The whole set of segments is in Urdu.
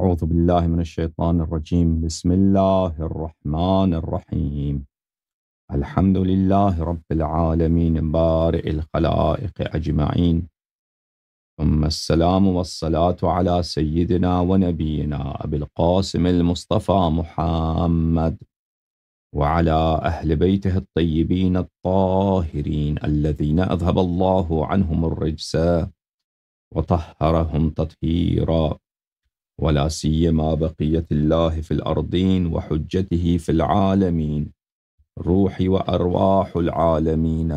أعوذ بالله من الشيطان الرجيم. بسم الله الرحمن الرحيم. الحمد لله رب العالمين بارئ الخلائق أجمعين، ثم السلام والصلاة على سيدنا ونبينا أبي القاسم المصطفى محمد وعلى أهل بيته الطيبين الطاهرين الذين أذهب الله عنهم الرجس وطهرهم تطهيرا، ولا سيما بقية الله في الأرضين وحجته في العالمين، روح وأرواح العالمين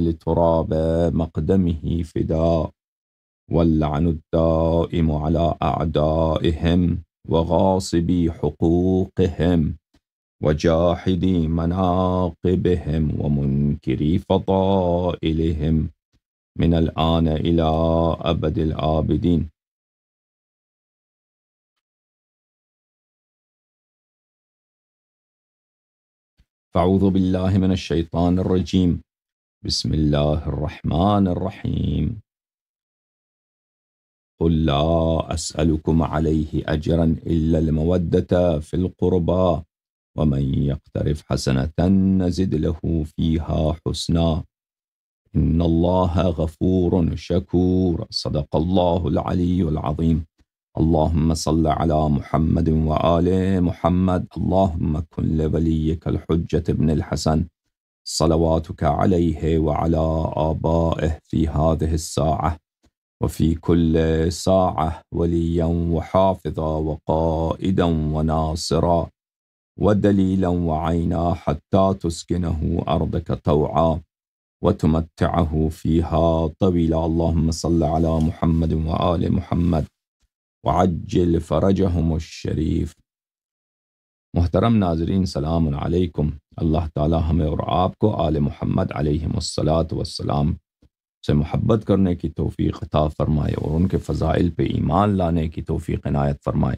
لتراب مقدمه فداء، واللعن الدائم على أعدائهم وغاصبي حقوقهم وجاحدي مناقبهم ومنكري فضائلهم من الآن إلى أبد الآبدين. فأعوذ بالله من الشيطان الرجيم. بسم الله الرحمن الرحيم. قل لا أسألكم عليه أجرا إلا المودة في القربى، ومن يقترف حسنة نزد له فيها حسنا، إن الله غفور شكور. صدق الله العلي العظيم. اللهم صل على محمد وآل محمد. اللهم كن لوليك الحجة ابن الحسن صلواتك عليه وعلى آبائه في هذه الساعة وفي كل ساعة وليا وحافظا وقائدا وناصرا ودليلا وعينا، حتى تسكنه أرضك طوعا وتمتعه فيها طويلا. اللهم صل على محمد وآل محمد وعجل فرجهم الشریف. محترم ناظرین، سلام علیکم. اللہ تعالی ہمیں اور آپ کو آل محمد علیہم الصلاۃ والسلام سے محبت کرنے کی توفیق عطا فرمائے اور ان کے فضائل پہ ایمان لانے کی توفیق عنایت فرمائے،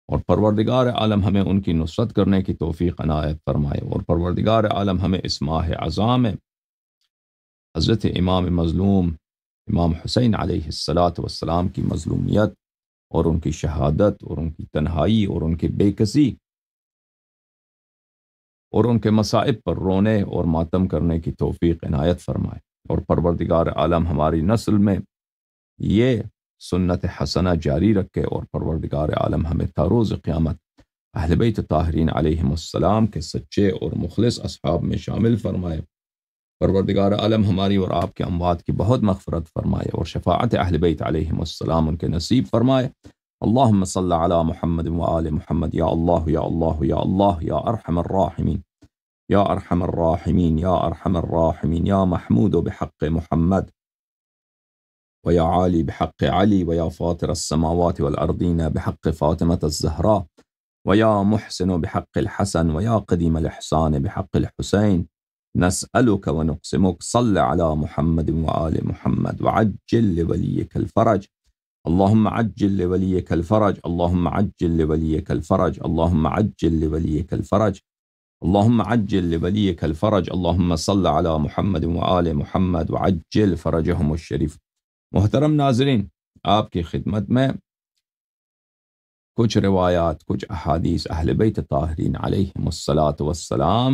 اور پروردگار عالم ہمیں ان کی نصرت کرنے کی توفیق عنایت فرمائے، اور پروردگار عالم ہمیں اس ماہ اعظم میں حضرت امام مظلوم امام حسین علیہ الصلاۃ والسلام کی مظلومیت اور ان کی شہادت اور ان کی تنہائی اور ان کی بے کسی اور ان کے مصائب پر رونے اور ماتم کرنے کی توفیق عنایت فرمائے، اور پروردگار عالم ہماری نسل میں یہ سنت حسنہ جاری رکھے، اور پروردگار عالم ہمیں تا روز قیامت اہل بیت طاہرین علیہم السلام کے سچے اور مخلص اصحاب میں شامل فرمائے۔ پروردگار عالم ہماری اور آپ کے اموات کی بہت مغفرت فرمائے اور شفاعت اہل بیت علیہم السلام ان کے نصیب فرمائے۔ اللہم صل علی محمد وآل محمد. یا اللہ یا اللہ یا اللہ یا ارحم الراحمین یا ارحم الراحمین یا ارحم الراحمین. یا محمود بحق محمد ویا عالی بحق علی ویا فاطر السماوات والارضین بحق فاطمة الزہراء ویا محسن بحق الحسن ویا قدیم الاحسان بحق الحسین. نسألك ونقسمك صل على محمد وآل محمد وعجل لوليك الفرج. اللهم عجل لوليك الفرج. اللهم عجل لوليك الفرج. اللهم عجل لوليك الفرج. اللهم عجل لوليك الفرج. اللهم صل على محمد وآل محمد وعجل فرجهم الشریف. محترم ناظرین، آپ کی خدمت میں کچھ روایات، کچھ احادیث اہل بیت طاہرین علیہم الصلاۃ والسلام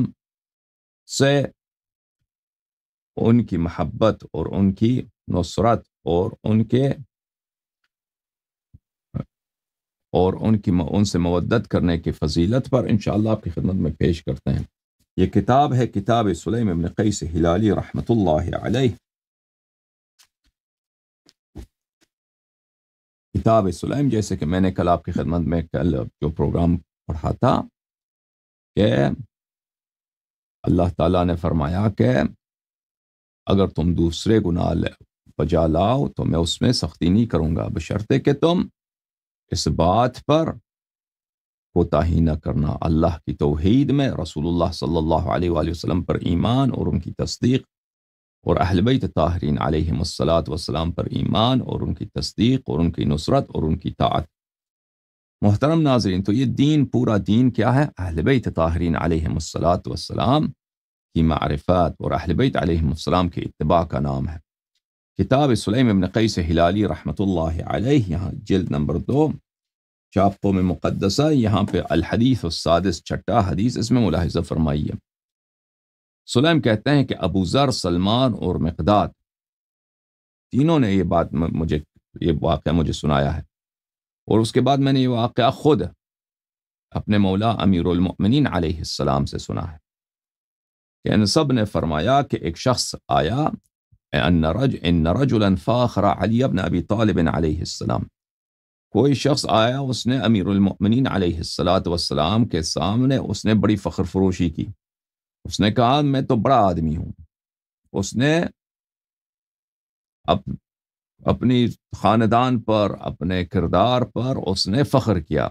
سے ان کی محبت اور ان کی نصرت اور ان سے مودت کرنے کی فضیلت پر انشاءاللہ آپ کی خدمت میں پیش کرتے ہیں۔ یہ کتاب ہے کتاب سلیم ابن قیس ہلالی رحمۃ اللہ علیہ۔ کتاب سلیم، جیسے کہ میں نے کل آپ کی خدمت میں جو پروگرام پڑھا تھا کہ اللہ تعالیٰ نے فرمایا کہ اگر تم دوسرے گناہ بجا لاؤ تو میں اس میں سختی نہیں کروں گا، بشرطے کہ تم اس بات پر کوتاہی نہ کرنا، اللہ کی توحید میں، رسول اللہ صلی اللہ علیہ وآلہ وسلم پر ایمان اور ان کی تصدیق، اور اہل بیت طاہرین علیہم الصلاۃ والسلام پر ایمان اور ان کی تصدیق اور ان کی نصرت اور ان کی طاعت۔ محترم ناظرین، تو یہ دین، پورا دین کیا ہے؟ اہل بیت طاہرین علیہم الصلاۃ والسلام کی معرفت اور اہل بیت علیہم السلام کے اتباع کا نام ہے۔ کتاب سلیم ابن قیس ہلالی رحمۃ اللہ علیہ، یہاں جلد نمبر 2 چاپوں میں مقدسہ، یہاں پہ الحدیث السادس، چھٹا حدیث، اس میں ملاحظہ فرمائیے۔ سلیم کہتے ہیں کہ ابو ذر، سلمان اور مقداد تینوں نے یہ واقعہ مجھے سنایا ہے، اور اس کے بعد میں نے یہ واقعہ خود اپنے مولا امیر المؤمنین علیہ السلام سے سنا ہے کہ ان سب نے فرمایا کہ ایک شخص آیا، ان رجلا فاخر علی بن ابی طالب علیہ السلام، کوئی شخص آیا، اس نے امیر المؤمنین علیہ السلام کے سامنے اس نے بڑی فخر فروشی کی، اس نے کہا میں تو بڑا آدمی ہوں، اس نے اپنی خاندان پر، اپنے کردار پر اس نے فخر کیا۔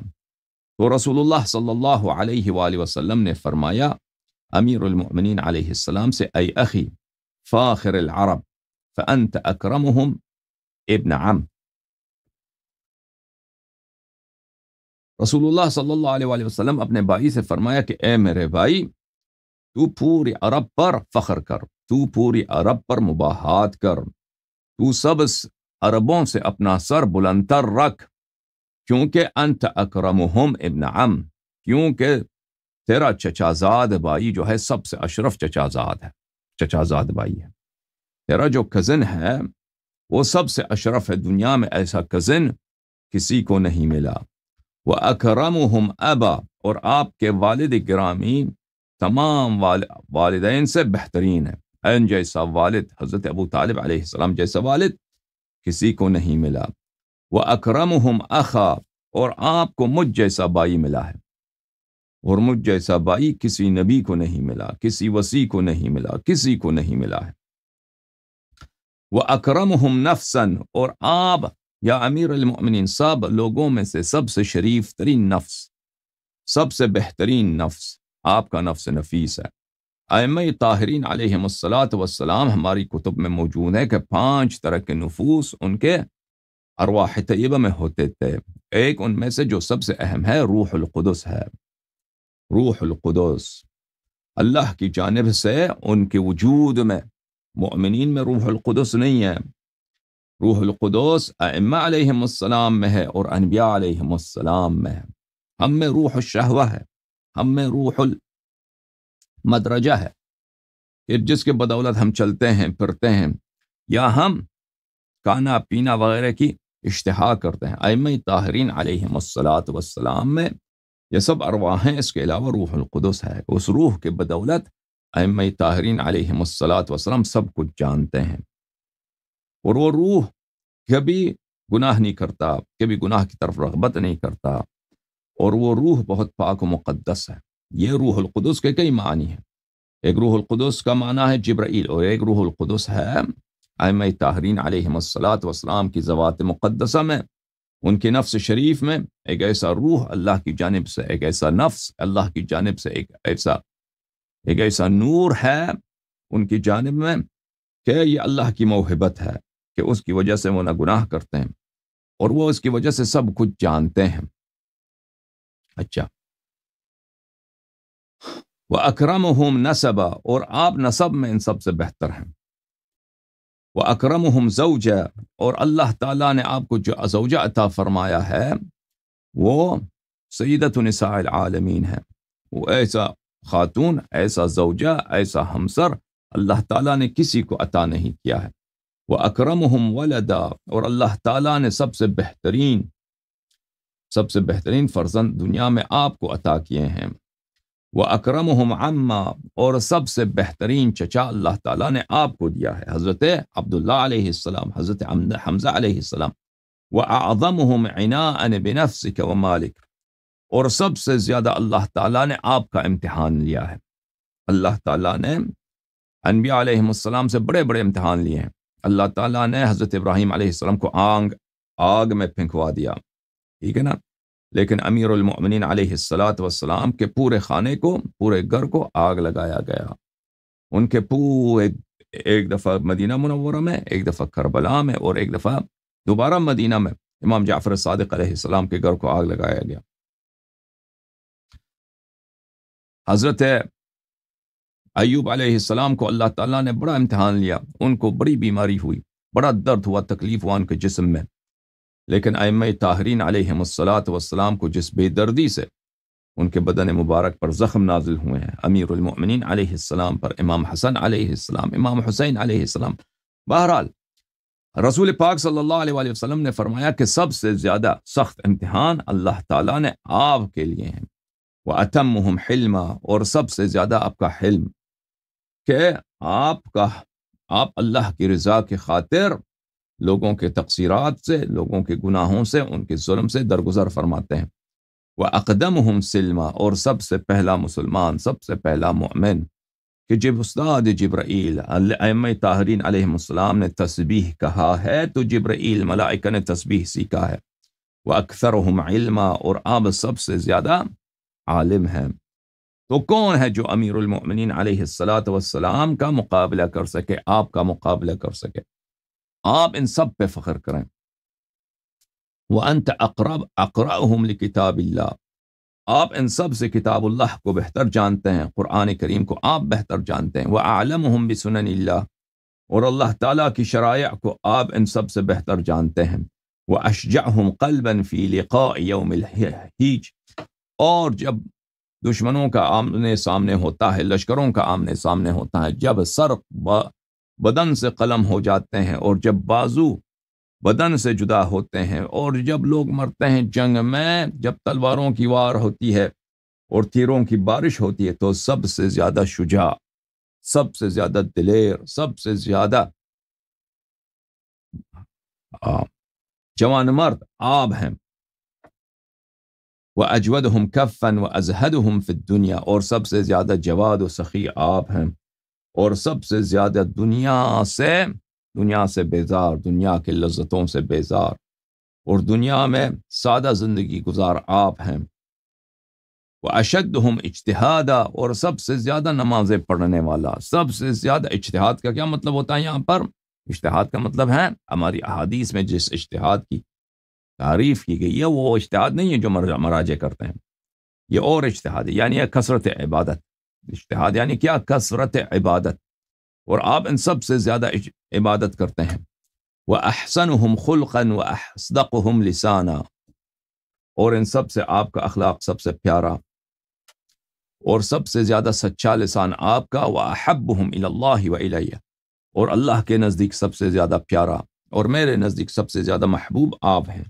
تو رسول اللہ صلی اللہ علیہ وآلہ وسلم نے فرمایا امیر المؤمنین علیہ السلام سے، اے اخی فاخر العرب فانت اکرمهم ابن عم۔ رسول اللہ صلی اللہ علیہ وآلہ وسلم اپنے بھائی سے فرمایا کہ اے میرے بھائی، تو پوری عرب پر فخر کر، تو پوری عرب پر مباحات کر، تو سب عربوں سے اپنا سر بلندتر رکھ، کیونکہ انت اکرمہم ابن عم، کیونکہ تیرا چچازاد بھائی جو ہے سب سے اشرف چچازاد بھائی ہے، تیرا جو کزن ہے وہ سب سے اشرف ہے، دنیا میں ایسا کزن کسی کو نہیں ملا۔ وَأَكْرَمُهُمْ أَبًا، اور آپ کے والد گرامی تمام والدین سے بہترین ہے، این جیسا والد، حضرت ابو طالب علیہ السلام جیسا والد کسی کو نہیں ملا۔ وَأَكْرَمُهُمْ أَخًا، اور آپ کو مجھ جیسا بھائی ملا ہے، اور مجھ جیسا بھائی کسی نبی کو نہیں ملا، کسی وصی کو نہیں ملا، کسی کو نہیں ملا ہے۔ وَأَكْرَمُهُمْ نَفْسًا، اور آپ یا امیر المؤمنین سب لوگوں میں سے سب سے شریف ترین نفس، سب سے بہترین نفس آپ کا نفس نفیس ہے۔ ائمہ طاہرین علیہم الصلاۃ والسلام ہماری کتب میں موجود ہے کہ 5 طرح کے نفوس ان کے ارواح طیبہ میں ہوتے تھے، ایک ان میں سے جو سب سے اہم ہے روح القدس ہے۔ روح القدس اللہ کی جانب سے ان کے وجود میں، مؤمنین میں روح القدس نہیں ہے، روح القدس ائمہ علیہم السلام میں ہے اور انبیاء علیہم السلام میں ہے۔ ہم میں روح الشہوہ ہے، ہم میں روح المدرجہ ہے کہ جس کے بدولت ہم چلتے ہیں، پھرتے ہیں، یا ہم کھانا پینا وغیرہ کی اشتہا کرتے ہیں۔ ائمہ طاہرین علیہم السلام میں یہ سب ارواح ہیں، اس کے علاوہ روح القدس ہے، اس روح کے بدولت ائمہ طاہرین علیہم السلام سب کچھ جانتے ہیں، اور وہ روح کبھی گناہ نہیں کرتا، کبھی گناہ کی طرف رغبت نہیں کرتا، اور وہ روح بہت پاک و مقدس ہے۔ یہ روح القدس کے کئی معنی ہیں، ایک روح القدس کا معنی ہے جبرائیل، اور ایک روح القدس ہے ائمہ طاہرین علیہم السلام کی ذوات مقدسہ میں، ان کے نفس شریف میں ایک ایسا روح اللہ کی جانب سے، ایک ایسا نفس اللہ کی جانب سے، ایک ایسا نور ہے ان کی جانب میں کہ یہ اللہ کی موہبت ہے کہ اس کی وجہ سے وہ نہ گناہ کرتے ہیں، اور وہ اس کی وجہ سے سب کچھ جانتے ہیں۔ اچھا، وَأَكْرَمُهُمْ نَسَبًا، اور آپ نسب میں ان سب سے بہتر ہیں۔ وَأَكْرَمُهُمْ زَوْجًا، اور اللہ تعالیٰ نے آپ کو جو زوجہ عطا فرمایا ہے وہ سیدۃ نساء العالمین ہے، وہ ایسا خاتون، ایسا زوجہ، ایسا ہمسر اللہ تعالیٰ نے کسی کو عطا نہیں کیا ہے۔ وَأَكْرَمُهُمْ وَلَدًا، اور اللہ تعالیٰ نے سب سے بہترین فرزند دنیا میں آپ کو عطا کیے ہیں۔ وَأَكْرَمُهُمْ عَمًّا، اور سب سے بہترین چچا اللہ تعالیٰ نے آپ کو دیا ہے، حضرت عبداللہ علیہ السلام، حضرت حمزہ علیہ السلام۔ وَأَعْظَمُهُمْ عِنَاءً بِنَفْسِكَ وَمَالِكَ، اور سب سے زیادہ اللہ تعالیٰ نے آپ کا امتحان لیا ہے۔ اللہ تعالیٰ نے انبیاء علیہ السلام سے بڑے بڑے امتحان لیے ہیں۔ اللہ تعالیٰ نے حضرت ابراہیم علیہ السلام کو آگ میں پھینکوا دیا، ٹھیک ہے نا، لیکن امیر المؤمنین علیہ السلام کے پورے خانے کو، پورے گھر کو آگ لگایا گیا، ان کے پورے، ایک دفعہ مدینہ منورہ میں، ایک دفعہ کربلا میں، اور ایک دفعہ دوبارہ مدینہ میں امام جعفر صادق علیہ السلام کے گھر کو آگ لگایا گیا۔ حضرت ایوب علیہ السلام کو اللہ تعالیٰ نے بڑا امتحان لیا، ان کو بڑی بیماری ہوئی، بڑا درد ہوا، تکلیف ہوا ان کے جسم میں، لیکن ائمہ طاہرین علیہم الصلاۃ والسلام کو جس بے دردی سے ان کے بدن مبارک پر زخم نازل ہوئے ہیں، امیر المؤمنین علیہ السلام پر، امام حسن علیہ السلام، امام حسین علیہ السلام، بہرحال رسول پاک صلی اللہ علیہ وآلہ وسلم نے فرمایا کہ سب سے زیادہ سخت امتحان اللہ تعالیٰ نے آپ کے لیے ہیں، وَأَتَمُّهُمْ حِلْمًا، اور سب سے زیادہ آپ کا حلم، کہ آپ اللہ کی رضا کی خاطر لوگوں کے تقصیرات سے، لوگوں کے گناہوں سے، ان کے ظلم سے درگزر فرماتے ہیں۔ وَأَقْدَمُهُمْ سِلْمًا، اور سب سے پہلا مسلمان، سب سے پہلا مومن کہ جب استاد جبرائیل ائمہ طاہرین علیہم السلام نے تسبیح کہا ہے تو جبرائیل ملائکہ نے تسبیح سیکھا ہے۔ وَأَكْثَرُهُمْ عِلْمًا، اور آپ سب سے زیادہ عالم ہیں۔ تو کون ہے جو امیر المؤمنین علیہ الصلاۃ والسلام کا مقابلہ کر سکے، آپ کا مقابلہ کر سکے؟ آپ ان سب پہ فخر کریں۔ وَأَنْتَ أَقْرَأُهُمْ لِكِتَابِ اللَّهِ، آپ ان سب سے کتاب اللہ کو بہتر جانتے ہیں، قرآن کریم کو آپ بہتر جانتے ہیں۔ وَأَعْلَمُهُمْ بِسُنَنِ اللَّهِ، اور اللہ تعالیٰ کی شرائع کو آپ ان سب سے بہتر جانتے ہیں۔ وَأَشْجَعْهُمْ قَلْبًا فِي لِقَاءِ يَوْمِ الْحِیج، اور جب دشمنوں کا آمنے سامنے ہوتا ہے، لشکروں کا آمنے سامنے ہوتا ہے، جب سر بدن سے قلم ہو جاتے ہیں، اور جب بازو بدن سے جدا ہوتے ہیں، اور جب لوگ مرتے ہیں جنگ میں، جب تلواروں کی وار ہوتی ہے اور تیروں کی بارش ہوتی ہے، تو سب سے زیادہ شجاع، سب سے زیادہ دلیر، سب سے زیادہ جوان مرد آپ ہیں۔ وَأَجْوَدُهُمْ كَفًّا وَأَزْهَدُهُمْ فِي الدُّنْيَا، اور سب سے زیادہ جواد و سخی آپ ہیں، اور سب سے زیادہ دنیا سے بیزار، دنیا کے لذتوں سے بیزار، اور دنیا میں سادہ زندگی گزار آپ ہیں۔ وَأَشَدُّهُمْ اجْتِهَادًا، اور سب سے زیادہ نمازیں پڑھنے والا، سب سے زیادہ۔ اجتہاد کا کیا مطلب ہوتا ہے یہاں پر؟ اجتہاد کا مطلب ہے ہماری احادیث میں جس اجتہاد کی تعریف کی گئی ہے وہ اجتہاد نہیں ہے جو مراجع کرتے ہیں، یہ اور اجتہاد ہے، یعنی کثرت عبادت۔ اجتہاد یعنی کیا؟ کثرت عبادت، اور آپ ان سب سے زیادہ عبادت کرتے ہیں۔ وَأَحْسَنُهُمْ خُلْقًا وَأَصْدَقُهُمْ لِسَانًا، اور ان سب سے آپ کا اخلاق سب سے پیارا اور سب سے زیادہ سچا لسان آپ کا۔ وَأَحَبُّهُمْ إِلَى اللَّهِ وَإِلَيَّ، اور اللہ کے نزدیک سب سے زیادہ پیارا اور میرے نزدیک سب سے زیادہ محبوب آپ ہیں۔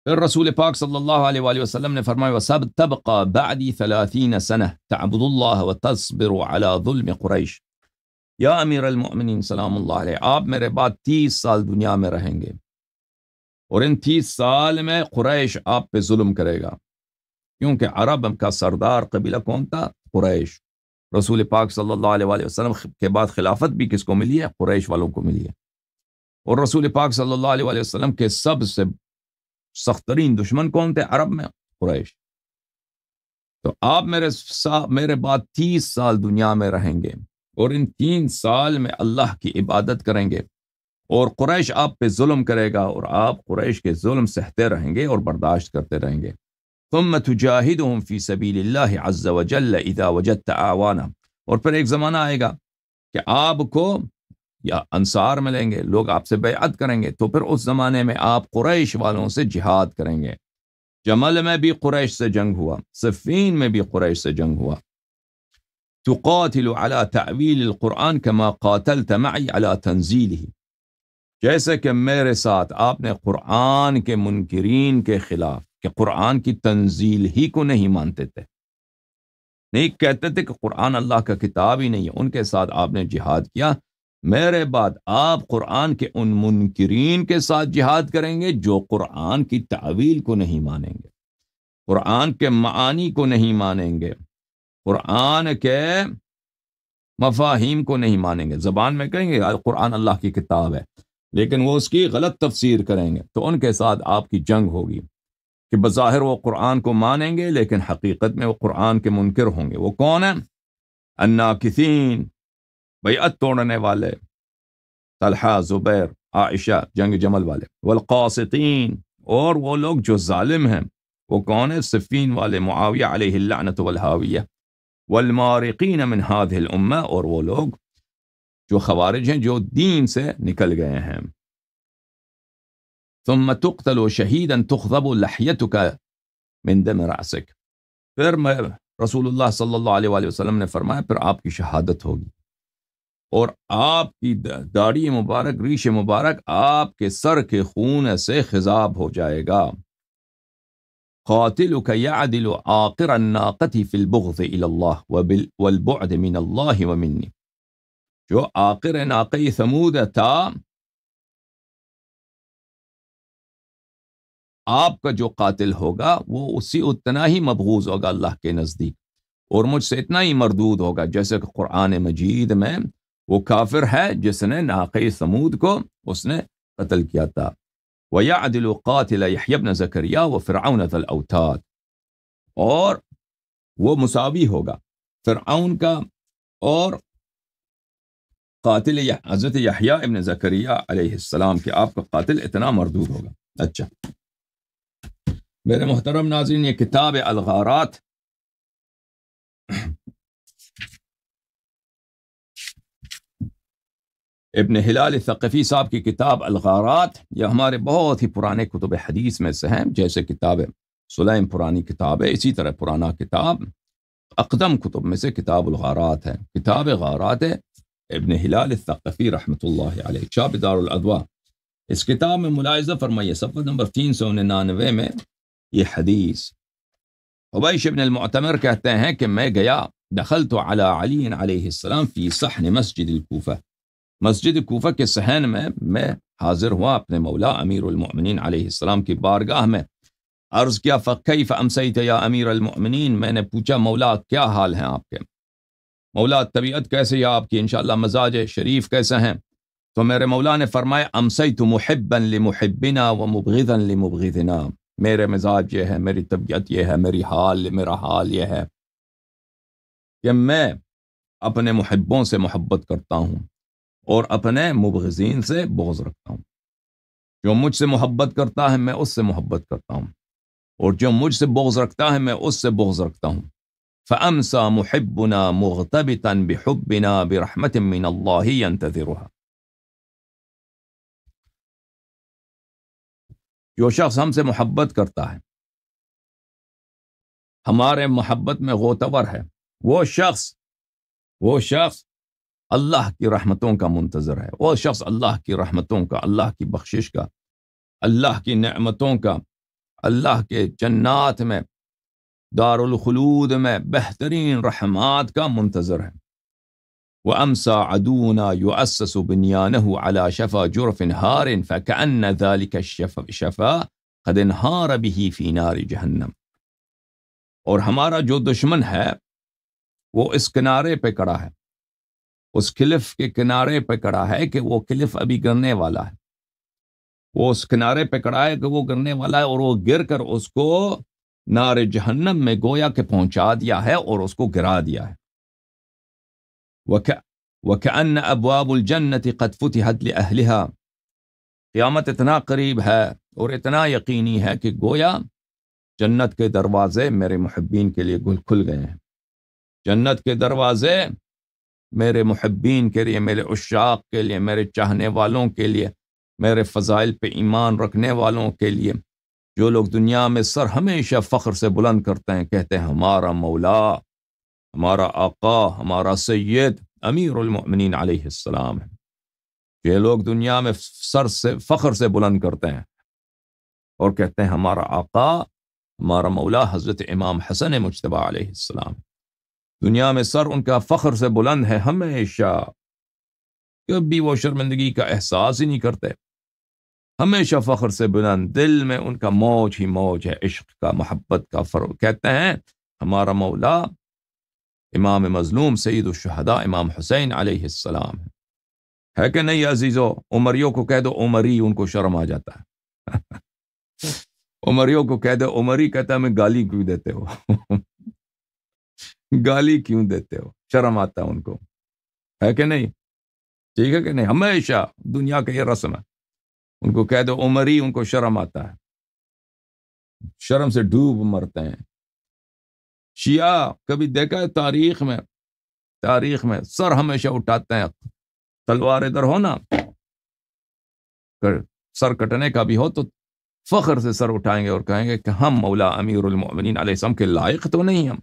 پھر رسول پاک صلی اللہ علیہ وآلہ وسلم نے فرمایا وَسَبْ تَبْقَى بَعْدِي 30 سَنَةً تَعْبُدُ اللَّهَ وَتَصْبِرُ عَلَى ظُلْمِ قُرَيْش۔ یا امیر المؤمنین سلام اللہ علیہ، آپ میرے بعد 30 سال دنیا میں رہیں گے، اور ان 30 سال میں قریش آپ پہ ظلم کرے گا، کیونکہ عرب کا سردار قبیلہ کون تھا؟ قریش۔ رسول پاک صلی اللہ علیہ وآلہ وسلم کے بعد خلافت بھی کس کو ملی ہے؟ قریش والوں کو ملی ہے، اور رسول پاک صلی اللہ علیہ وآلہ وسلم کے سب سے سخت ترین دشمن کون تھے عرب میں؟ قریش۔ تو آپ میرے بعد 30 سال دنیا میں رہیں گے، اور ان 3 سال میں اللہ کی عبادت کریں گے، اور قریش آپ پہ ظلم کرے گا، اور آپ قریش کے ظلم سہتے رہیں گے اور برداشت کرتے رہیں گے۔ ثم تجاہدہم فی سبیل اللہ عز وجل اذا وجدت اعوانا، اور پھر ایک زمانہ آئے گا کہ آپ کو یا انصار ملیں گے، لوگ آپ سے بیعت کریں گے، تو پھر اس زمانے میں آپ قریش والوں سے جہاد کریں گے۔ جمل میں بھی قریش سے جنگ ہوا، صفین میں بھی قریش سے جنگ ہوا۔ تقاتل على تعویل القرآن كما قاتلت معي على تنزیلہ، جیسے کہ میرے ساتھ آپ نے قرآن کے منکرین کے خلاف، کہ قرآن کی تنزیل ہی کو نہیں مانتے تھے، نہیں کہتے تھے کہ قرآن اللہ کا کتاب ہی نہیں ہے، ان کے ساتھ آپ نے جہاد کیا۔ میرے بعد آپ قرآن کے ان منکرین کے ساتھ جہاد کریں گے جو قرآن کی تعویل کو نہیں مانیں گے، قرآن کے معانی کو نہیں مانیں گے، قرآن کے مفاہیم کو نہیں مانیں گے۔ زبان میں کہیں گے قرآن اللہ کی کتاب ہے، لیکن وہ اس کی غلط تفسیر کریں گے، تو ان کے ساتھ آپ کی جنگ ہوگی، کہ بظاہر وہ قرآن کو مانیں گے لیکن حقیقت میں وہ قرآن کے منکر ہوں گے۔ وہ کون ہیں؟ الناکثین، بیعت توڑنے والے، طلحہ، زبیر، عائشہ، جنگ جمل والے، والقاسطین، اور وہ لوگ جو ظالم ہیں، وہ کون ہیں؟ صفین والے، معاویہ علیہ اللعنۃ والہاویہ، والمارقین من هذه الامہ، اور وہ لوگ جو خوارج ہیں جو دین سے نکل گئے ہیں. ثم تقتل شہیدا تخضب لحیتک من دم رأسک. پھر رسول اللہ صلی اللہ علیہ وآلہ وسلم نے فرمایا پھر آپ کی شہادت ہوگی اور آپ کی داڑھی مبارک ریش مبارک آپ کے سر کے خون سے خضاب ہو جائے گا. قاتلک یعدل عاقر الناقة فی البغض الی اللہ والبعد من اللہ ومنی. جو عاقر ناقہ ثمود تھا آپ کا جو قاتل ہوگا وہ اسی اتنا ہی مبغوض ہوگا اللہ کے نزدیک اور مجھ سے اتنا ہی مردود ہوگا جیسے کہ قرآن مجید میں وہ کافر ہے جس نے ناقہ ثمود کو اس نے قتل کیا تھا. وَيَعْدِلُ قَاتِلَ يَحْيَى بْنَ زَكَرِيَّا وَفِرْعَوْنَ ذَا الْأَوْتَادِ. اور وہ مساوی ہوگا فرعون کا اور قاتل حضرت یحییٰ ابن زکریا علیہ السلام کے آپ کا قاتل اتنا مردود ہوگا. اچھا میرے محترم ناظرین، یہ کتاب الغارات ابن ہلال ثقفی صاحب کی کتاب الغارات، یہ ہمارے بہت ہی پرانے کتب حدیث میں سے ہیں. جیسے کتاب سلیم پرانی کتاب ہے، اسی طرح پرانا کتاب اقدم کتب میں سے کتاب الغارات ہے. کتاب غارات ہے ابن ہلال ثقفی رحمۃ اللہ علیہ، چھاپ دار الادواء. اس کتاب میں ملاحظہ فرمائیے صفحہ نمبر 399 میں یہ حدیث. حبیش بن المعتمر کہتے ہیں کہ میں گیا دخلت علی علی علیہ السلام فی صحن مسجد الکوفہ. مسجد کوفہ کے صحن میں حاضر ہوا اپنے مولا امیر المؤمنین علیہ السلام کی بارگاہ میں. عرض کیا فکیف امسیت یا امیر المؤمنین، میں نے پوچھا مولا کیا حال ہیں آپ کے، مولا طبیعت کیسے ہے آپ کی، انشاءاللہ مزاج شریف کیسے ہیں. تو میرے مولا نے فرمایا امسیت محبا لمحبنا ومبغضا لمبغضنا. میرے مزاج یہ ہے، میری طبیعت یہ ہے، میرا حال یہ ہے کہ میں اپنے محبوں سے محبت کرتا ہوں اور اپنے مبغضین سے بغض رکھتا ہوں. جو مجھ سے محبت کرتا ہے میں اس سے محبت کرتا ہوں اور جو مجھ سے بغض رکھتا ہے میں اس سے بغض رکھتا ہوں. فَأَمْسَى مُحِبُّنَا مُغْتَبِطًا بِحُبِّنَا بِرَحْمَةٍ مِّنَ اللَّهِ يَنْتَظِرُهَا. جو شخص ہم سے محبت کرتا ہے، ہمارے محبت میں غوطور ہے، وہ شخص اللہ کی رحمتوں کا منتظر ہے. وہ شخص اللہ کی رحمتوں کا، اللہ کی بخشش کا، اللہ کی نعمتوں کا، اللہ کے جنات میں دار الخلود میں بہترین رحمات کا منتظر ہے. وَأَمْسَى عَدُوُّنَا يُؤَسَّسُ بُنْيَانَهُ عَلَى شَفَا جُرْفٍ هَارٍ فَكَأَنَّ ذَلِكَ الشَّفَا قَدْ انْهَارَ بِهِ فِي نَارِ جَهَنَّمَ. اور ہمارا جو دشمن ہے وہ اس کنارے پہ کڑا ہے، اس کلف کے کنارے پہ کڑا ہے کہ وہ کلف ابھی گرنے والا ہے. وہ اس کنارے پہ کڑا ہے کہ وہ گرنے والا ہے اور وہ گر کر اس کو نار جہنم میں گویا کہ پہنچا دیا ہے اور اس کو گرا دیا ہے. وَكَأَنَّ أَبْوَابُ الْجَنَّةِ قَدْ فُتِحَتْ لِأَهْلِهَا. قیامت اتنا قریب ہے اور اتنا یقینی ہے کہ گویا جنت کے دروازے میرے محبین کے لیے کھل گئے ہیں. جنت کے دروازے میرے محبین کے لیے، میرے عشاق کے لیے، میرے چاہنے والوں کے لیے، میرے فضائل پہ ایمان رکھنے والوں کے لیے، جو لوگ دنیا میں سر ہمیشہ فخر سے بلند کرتے ہیں، کہتے ہیں ہمارا مولا، ہمارا آقا، ہمارا سید امیر المؤمنین علیہ السلام ہے. یہ لوگ دنیا میں سر سے فخر سے بلند کرتے ہیں اور کہتے ہیں ہمارا آقا، ہمارا مولا حضرت امام حسن مجتبی علیہ السلام. دنیا میں سر ان کا فخر سے بلند ہے، ہمیشہ کبھی وہ شرمندگی کا احساس ہی نہیں کرتے، ہمیشہ فخر سے بلند، دل میں ان کا موج ہی موج ہے، عشق کا، محبت کا فرو. کہتے ہیں ہمارا مولا امام مظلوم سید الشہداء امام حسین علیہ السلام ہے کہ نہیں عزیزو؟ عمریوں کو کہہ دو عمری، ان کو شرم آ جاتا ہے. عمریوں کو کہہ دو عمری، کہتا ہے میں گالی کیوں دیتے ہو؟ گالی کیوں دیتے ہو؟ شرم آتا ہے ان کو، ہے کہ نہیں؟ ٹھیک ہے کہ نہیں؟ ہمیشہ دنیا کا یہ رسم ہے، ان کو کہہ دو عمری، ان کو شرم آتا ہے، شرم سے ڈوب مرتے ہیں. شیعہ کبھی دیکھا ہے تاریخ میں سر ہمیشہ اٹھاتے ہیں تلوار ادھر ہونا، سر کٹنے کا بھی ہو تو فخر سے سر اٹھائیں گے اور کہیں گے کہ ہم مولا امیر المؤمنین علیہ السلام کے لائق تو نہیں، ہم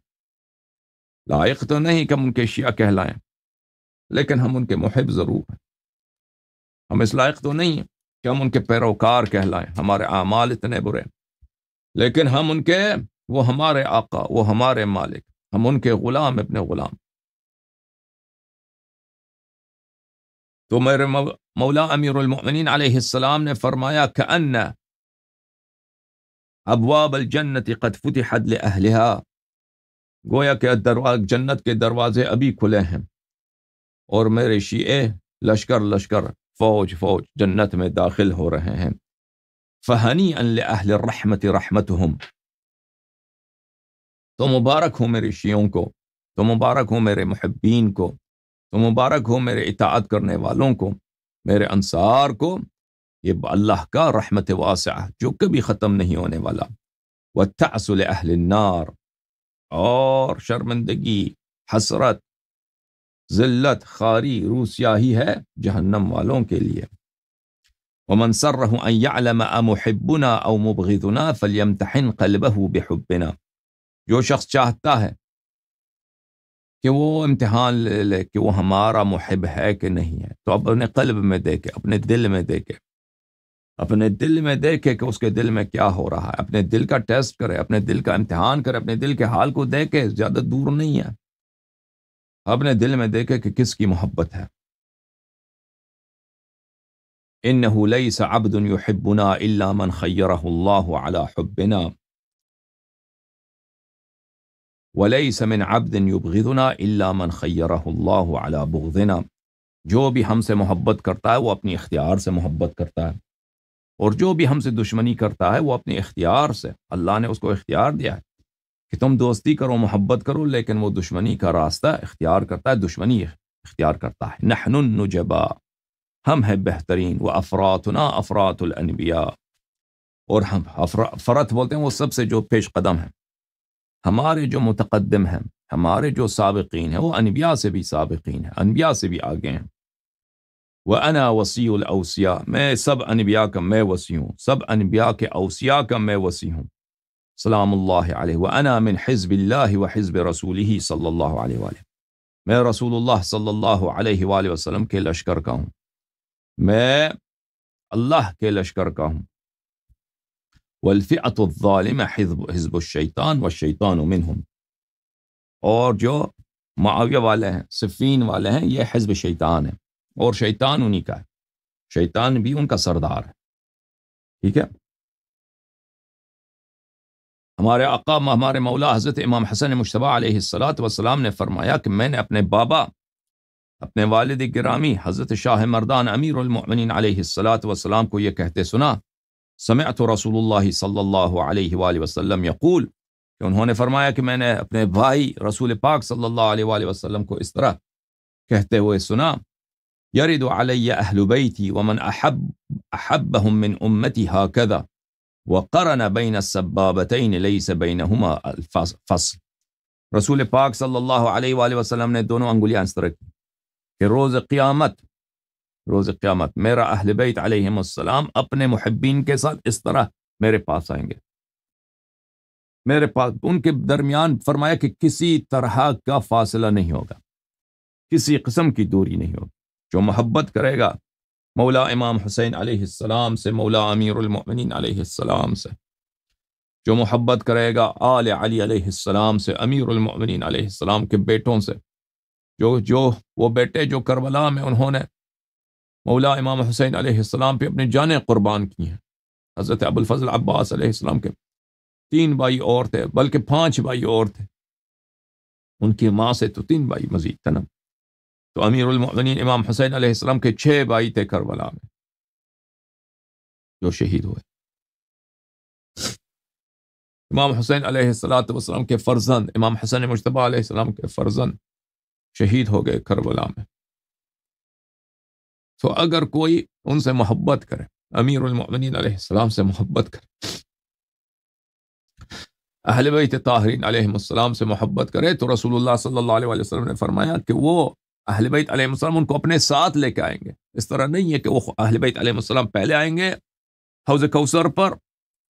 لائق تو نہیں کہ ہم ان کے شیعہ کہلائیں، لیکن ہم ان کے محب ضرور ہیں۔ ہم اس لائق تو نہیں ہیں کہ ہم ان کے پیروکار کہلائیں، ہمارے اعمال اتنے برے، لیکن ہم ان کے، وہ ہمارے آقا، وہ ہمارے مالک، ہم ان کے غلام، ابن غلام۔ تو میرے مولا امیر المؤمنین علیہ السلام نے فرمایا کأن ابواب الجنت قد فتحت لأہلها، گویا کہ جنت کے دروازے ابھی کھلے ہیں اور میرے شیعے لشکر لشکر، فوج فوج جنت میں داخل ہو رہے ہیں۔ فہنیئا لأہل الرحمت رحمتہم، تو مبارک ہو میرے شیعوں کو، تو مبارک ہو میرے محبین کو، تو مبارک ہو میرے اطاعت کرنے والوں کو، میرے انصار کو، یہ اللہ کا رحمت واسعہ جو کبھی ختم نہیں ہونے والا۔ وَالتَّعْسُ لِأَهْلِ النَّارِ، اور شرمندگی، حسرت، ذلت، خاری، روسیاہی ہے جہنم والوں کے لیے۔ وَمَنْ سَرَّهُ أَنْ يَعْلَمَ أَمُحِبُّنَا أَوْ مُبْغِضُنَا فَلْيَمْتَحِنْ قَلْبَهُ بِحُبِّنَا، جو شخص چاہتا ہے کہ وہ امتحان لے لے کہ وہ ہمارا محب ہے کہ نہیں ہے، تو اپنے قلب میں دیکھے، اپنے دل میں دیکھے، اپنے دل میں دیکھے کہ اس کے دل میں کیا ہو رہا ہے، اپنے دل کا ٹیسٹ کرے، اپنے دل کا امتحان کرے، اپنے دل کے حال کو دیکھے، زیادہ دور نہیں ہے، اپنے دل میں دیکھے کہ کس کی محبت ہے۔ إِنَّهُ لَيْسَ عَبْدٌ يُحِبُّنَا إِلَّا مَنْ خَيَّرَهُ اللَّهُ عَلَى حُبِّنَا وَلَيْسَ مِنْ عَبْدٍ يُبْغِضُنَا إِلَّا مَنْ خَيَّرَهُ اللَّهُ عَلَى بُغْضِنَا، جو بھی ہم سے محبت کرتا ہے وہ اپنی اختیار سے محبت کرتا ہے، اور جو بھی ہم سے دشمنی کرتا ہے وہ اپنے اختیار سے، اللہ نے اس کو اختیار دیا ہے کہ تم دوستی کرو، محبت کرو، لیکن وہ دشمنی کا راستہ اختیار کرتا ہے، دشمنی اختیار کرتا ہے۔ نحن النجبا، ہم ہیں بہترین، وہ افراتنا افرات الانبیاء، اور ہم فرت بولتے ہیں وہ سب سے جو پیش قدم ہیں، ہمارے جو متقدم ہیں، ہمارے جو سابقین ہیں وہ انبیاء سے بھی سابقین ہیں، انبیاء سے بھی آگے ہیں۔ وَأَنَا وَصِيُّ الْأَوْصِيَاء، میں سب انبیاء کا میں وصی ہوں، سب انبیاء کے اوصیاء کا میں وصی ہوں، سلام اللہ علیہ۔ وَأَنَا مِنْ حِزْبِ اللَّهِ وَحِزْبِ رَسُولِهِ صلی اللہ علیہ وآلہ، میں رسول اللہ صلی اللہ علیہ وآلہ وسلم کے لشکر کا ہوں، میں اللہ کے لشکر کا ہوں۔ وَالْفِئَةُ الظَّالِمَةُ حِزْبُ الشَّيْطَانِ وَالشَّيْطَانُ مِنْهُمْ، اور جو معاویہ والے ہیں، صفین والے ہیں، یہ حزب شیطان ہے، اور شیطان انہی کا ہے، شیطان بھی ان کا سردار ہے، ٹھیک ہے۔ ہمارے آقا، ہمارے مولا حضرت امام حسن مجتبیٰ علیہ السلام نے فرمایا کہ میں نے اپنے بابا، اپنے والد گرامی حضرت شاہ مردان امیر المؤمنین علیہ السلام کو یہ کہتے سنا، سمعت رسول اللہ صلی اللہ علیہ وآلہ وسلم یقول، کہ انہوں نے فرمایا کہ میں نے اپنے بھائی رسول پاک صلی اللہ علیہ وآلہ وسلم کو اس طرح کہتے ہوئے سنا، یرد علی اہل بیتی ومن احبهم من امتی هكذا وقرن بین السبابتین لیس بینہما الفصل، رسول پاک صلی اللہ علیہ وآلہ وسلم نے دونوں انگلیاں اس طرح کی کہ روز قیامت میرا اہل بیت علیہم السلام اپنے محبین کے ساتھ اس طرح میرے پاس آئیں گے، میرے پاس، ان کے درمیان فرمایا کہ کسی طرح کا فاصلہ نہیں ہوگا، کسی قسم کی دوری نہیں ہوگی۔ جو محبت کرے گا مولا امام حسین علیہ السلام سے، مولا امیر المؤمنین علیہ السلام سے، جو محبت کرے گا آل علی علیہ السلام سے، امیر المؤمنین علیہ السلام کے بیٹوں سے، جو وہ بیٹے جو کربلا میں انہوں نے مولا امام حسین علیہ السلام پہ اپنی جانیں قربان کی ہیں، حضرت ابو الفضل عباس علیہ السلام کے 3 بھائی اور تھے، بلکہ 5 بھائی اور تھے، ان کی ماں سے تو 3 بھائی مزید تھے نا، تو امیر المؤمنین امام حسین علیہ السلام کے 6 بھائی تھے کربلا میں جو شہید ہوئے۔ امام حسین علیہ السلام کے فرزند، امام حسن مجتبیٰ علیہ السلام کے فرزند شہید ہو گئے کربلا میں۔ تو اگر کوئی ان سے محبت کرے، امیر المؤمنین علیہ السلام سے محبت کرے، اہل بیت طاہرین علیہ السلام سے محبت کرے، تو رسول اللہ صلی اللہ علیہ وسلم نے فرمایا کہ وہ اہل بیت علیہ السلام ان کو اپنے ساتھ لے کے آئیں گے. اس طرح نہیں ہے کہ وہ اہل بیت علیہ السلام پہلے آئیں گے حوض کوثر پر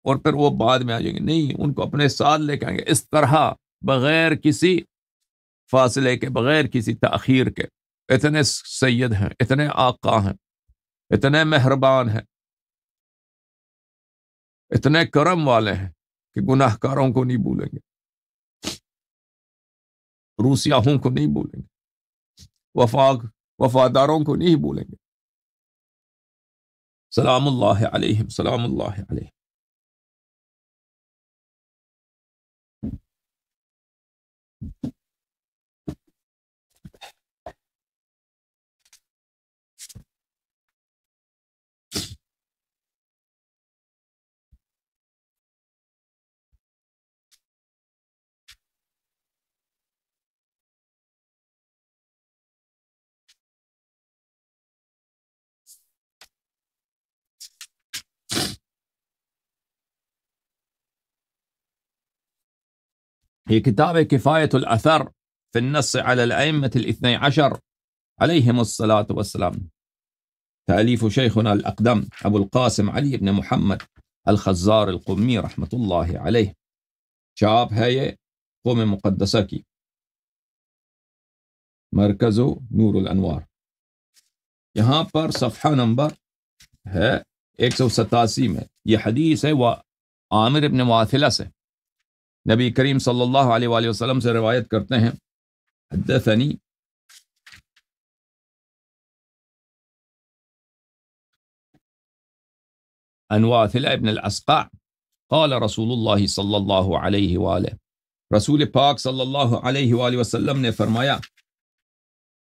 اور پھر وہ بعد میں آ جائیں گے. نہیں، ان کو اپنے ساتھ لے کے آئیں گے اس طرح، بغیر کسی فاصلے کے، بغیر کسی تاخیر کے. اتنے سید ہیں، اتنے آقا ہیں، اتنے مہربان ہیں، اتنے کرم والے ہیں کہ گناہ کاروں کو نہیں بھولیں گے، روسیاہوں کو نہیں بھولیں گے، وفاداروں کو نہیں بھولیں گے. سلام اللہ علیہم، سلام اللہ علیہ. یہ کتاب ہے کفایت الاثر فی النص علی الائمة الاثنی عشر علیہم الصلاة والسلام، تألیف شیخنا الاقدم ابو القاسم علی بن محمد الخزار القمی رحمۃ اللہ علیہ. چاپ ہے یہ قوم مقدسہ کی، مرکز نور الانوار. یہاں پر صفحہ نمبر ہے 187 میں یہ حدیث ہے وہ عامر ابن واثلہ سے، نبی کریم صلی اللہ علیہ وآلہ وسلم سے روایت کرتے ہیں. حدثنی عن واثلہ ابن الاسقع قال رسول اللہ صلی اللہ علیہ وآلہ، رسول پاک صلی اللہ علیہ وآلہ وسلم نے فرمایا.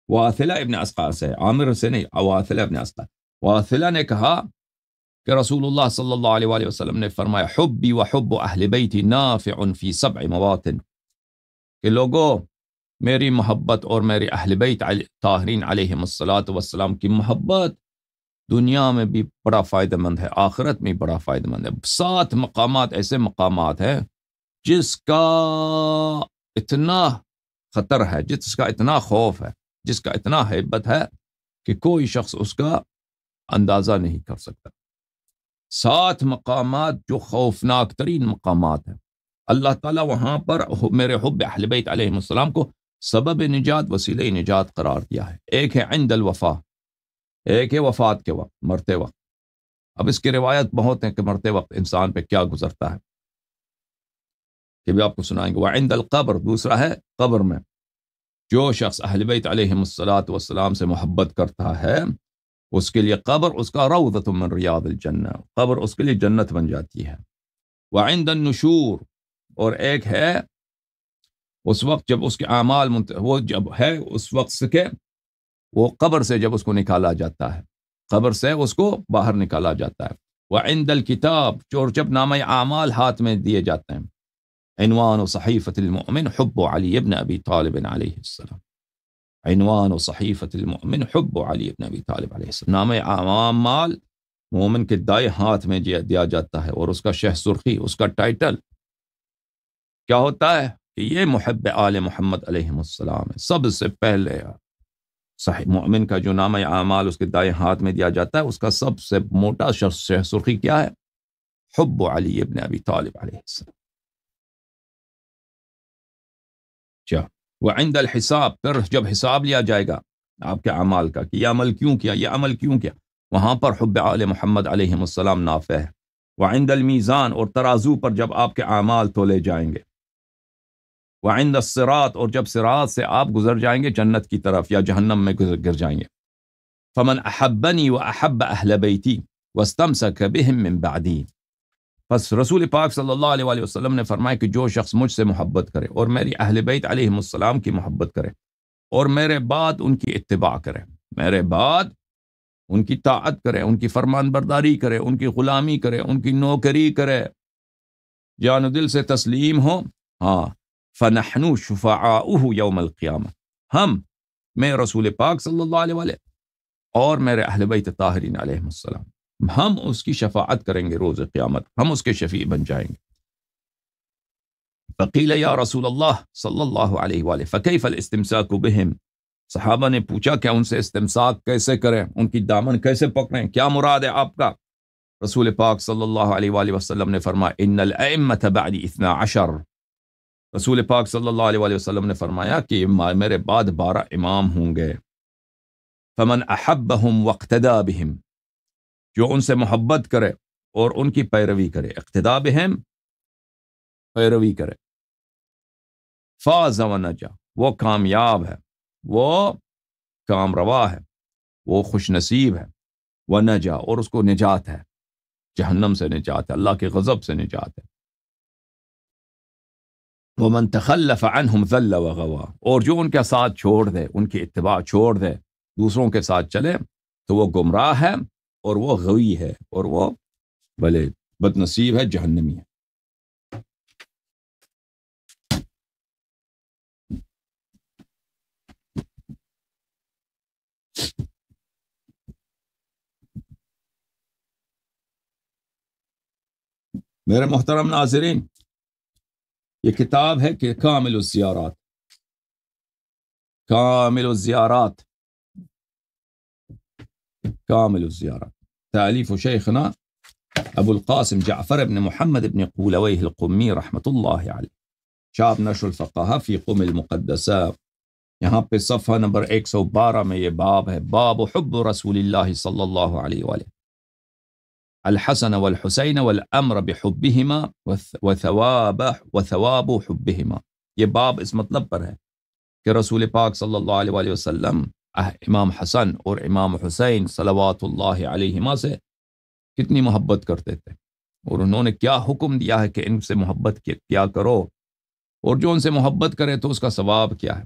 واثلہ ابن اسقع سے، عامر سے نہیں، واثلہ ابن اسقع. واثلہ نے کہا کہ رسول اللہ صلی اللہ علیہ وآلہ وسلم نے فرمایا حبی و حب اہل بیتی نافع فی 7 مواطن، کہ لوگوں میری محبت اور میرے اہل بیت طاہرین علیہم الصلاۃ والسلام کی محبت دنیا میں بھی بڑا فائدہ مند ہے، آخرت میں بڑا فائدہ مند ہے. 7 مقامات ایسے مقامات ہیں جس کا اتنا خطر ہے، جس کا اتنا خوف ہے، جس کا اتنا ہیبت ہے کہ کوئی شخص اس کا اندازہ نہیں کر سکتا. 7 مقامات جو خوفناک ترین مقامات ہیں. اللہ تعالیٰ وہاں پر میرے حب اہل بیت علیہم السلام کو سبب نجات، وسیلہ نجات قرار دیا ہے. ایک ہے عند الوفا، ایک ہے وفات کے وقت، مرتے وقت. اب اس کی روایت بہت ہیں کہ مرتے وقت انسان پہ کیا گزرتا ہے، یہ بھی آپ کو سنائیں گے. وعند القبر، دوسرا ہے قبر میں. جو شخص اہل بیت علیہم الصلاۃ والسلام سے محبت کرتا ہے اس کے لیے قبر اس کا روضۃ من ریاض الجنہ، قبر اس کے لیے جنت بن جاتی ہے. وعند النشور، اور ایک ہے اس وقت جب اس کے اعمال وہ جب ہے اس وقت سے کہ وہ قبر سے جب اس کو نکالا جاتا ہے، قبر سے اس کو باہر نکالا جاتا ہے. وعند الکتاب، جو جب نامہ اعمال ہاتھ میں دیے جاتے ہیں. عنوان صحیفۃ المؤمن حب علی ابن ابی طالب علیہ السلام، عنوان صحیفۃ المؤمن حب علی ابن ابی طالب علیہ السلام. نامہ اعمال مومن کے دائیں ہاتھ میں دیا جاتا ہے اور اس کا شہ سرخی، اس کا ٹائٹل کیا ہوتا ہے کہ یہ محب آل محمد علیہ السلام ہے. سب سے پہلے صحیح مومن کا جو نامہ اعمال اس کے دائیں ہاتھ میں دیا جاتا ہے، اس کا سب سے موٹا شہ سرخی کیا ہے؟ حب علی ابن ابی طالب علیہ السلام. وعند الحساب، پھر جب حساب لیا جائے گا آپ کے اعمال کا کہ یہ عمل کیوں کیا، یہ عمل کیوں کیا، وہاں پر حب آل محمد علیہ السلام نافع ہے. وعند المیزان، اور ترازو پر جب آپ کے اعمال تولے جائیں گے. وعند الصراط، اور جب صراط سے آپ گزر جائیں گے جنت کی طرف یا جہنم میں گر جائیں گے. فمن احبنی واحب اہل بیتی واستمسک بهم من بعدی، پس رسول پاک صلی اللہ علیہ وآلہ وسلم نے فرمایا کہ جو شخص مجھ سے محبت کرے اور میری اہل بیت علیہم السلام کی محبت کرے اور میرے بعد ان کی اتباع کرے، میرے بعد ان کی طاعت کرے، ان کی فرمان برداری کرے، ان کی غلامی کرے، ان کی نوکری کرے، جان و دل سے تسلیم ہو. ہاں، فنحن شفعاؤہ یوم القیامہ، میں رسول پاک صلی اللہ علیہ وآلہ اور میرے اہل بیت طاہرین علیہم السلام، ہم اس کی شفاعت کریں گے روز قیامت، ہم اس کے شفیع بن جائیں گے. فقیل یا رسول اللہ صلی اللہ علیہ وآلہ فکیف الاستمساک بہم، صحابہ نے پوچھا کہ ان سے استمساک کیسے کریں، ان کی دامن کیسے پکڑیں، کیا مراد ہے آپ کا؟ رسول پاک صلی اللہ علیہ وآلہ وسلم نے فرمایا ان الائمۃ بعد 12، رسول پاک صلی اللہ علیہ وآلہ وسلم نے فرمایا کہ میرے بعد 12 امام ہوں گے، فمن احبهم واقتدى بهم، جو ان سے محبت کرے اور ان کی پیروی کرے، اقتداء بہم پیروی کرے، فاز و نجا، وہ کامیاب ہے، وہ کام روا ہے، وہ خوش نصیب ہے، وہ نجا، اور اس کو نجات ہے، جہنم سے نجات ہے، اللہ کے غضب سے نجات ہے، ومن تخلف عنهم ذل وغوا، اور جو ان کا ساتھ چھوڑ دے، ان کی اتباع چھوڑ دے، دوسروں کے ساتھ چلے تو وہ گمراہ ہے اور وہ غوی ہے اور وہ بھلے بد نصیب ہے، جہنمی ہے۔ میرے محترم ناظرین، یہ کتاب ہے کہ کامل الزیارات، کامل الزیارات، کامل الزیارات، تألیف شیخنا ابو القاسم جعفر بن محمد بن قولویہ القمی رحمۃ اللہ علیہ، شاب نشر الفقہ فی قم المقدسہ۔ یہاں پہ صفحہ نمبر 112 میں یہ باب ہے، باب حب رسول اللہ صلی اللہ علیہ وآلہ، الحسن والحسین والامر بحبهما وثواب حبهما۔ یہ باب اس مطلب پر ہے کہ رسول پاک صلی اللہ علیہ وآلہ وسلم امام حسن اور امام حسین صلوات اللہ علیہما سے کتنی محبت کرتے تھے، اور انہوں نے کیا حکم دیا ہے کہ ان سے محبت کیا کرو، اور جو ان سے محبت کرے تو اس کا ثواب کیا ہے۔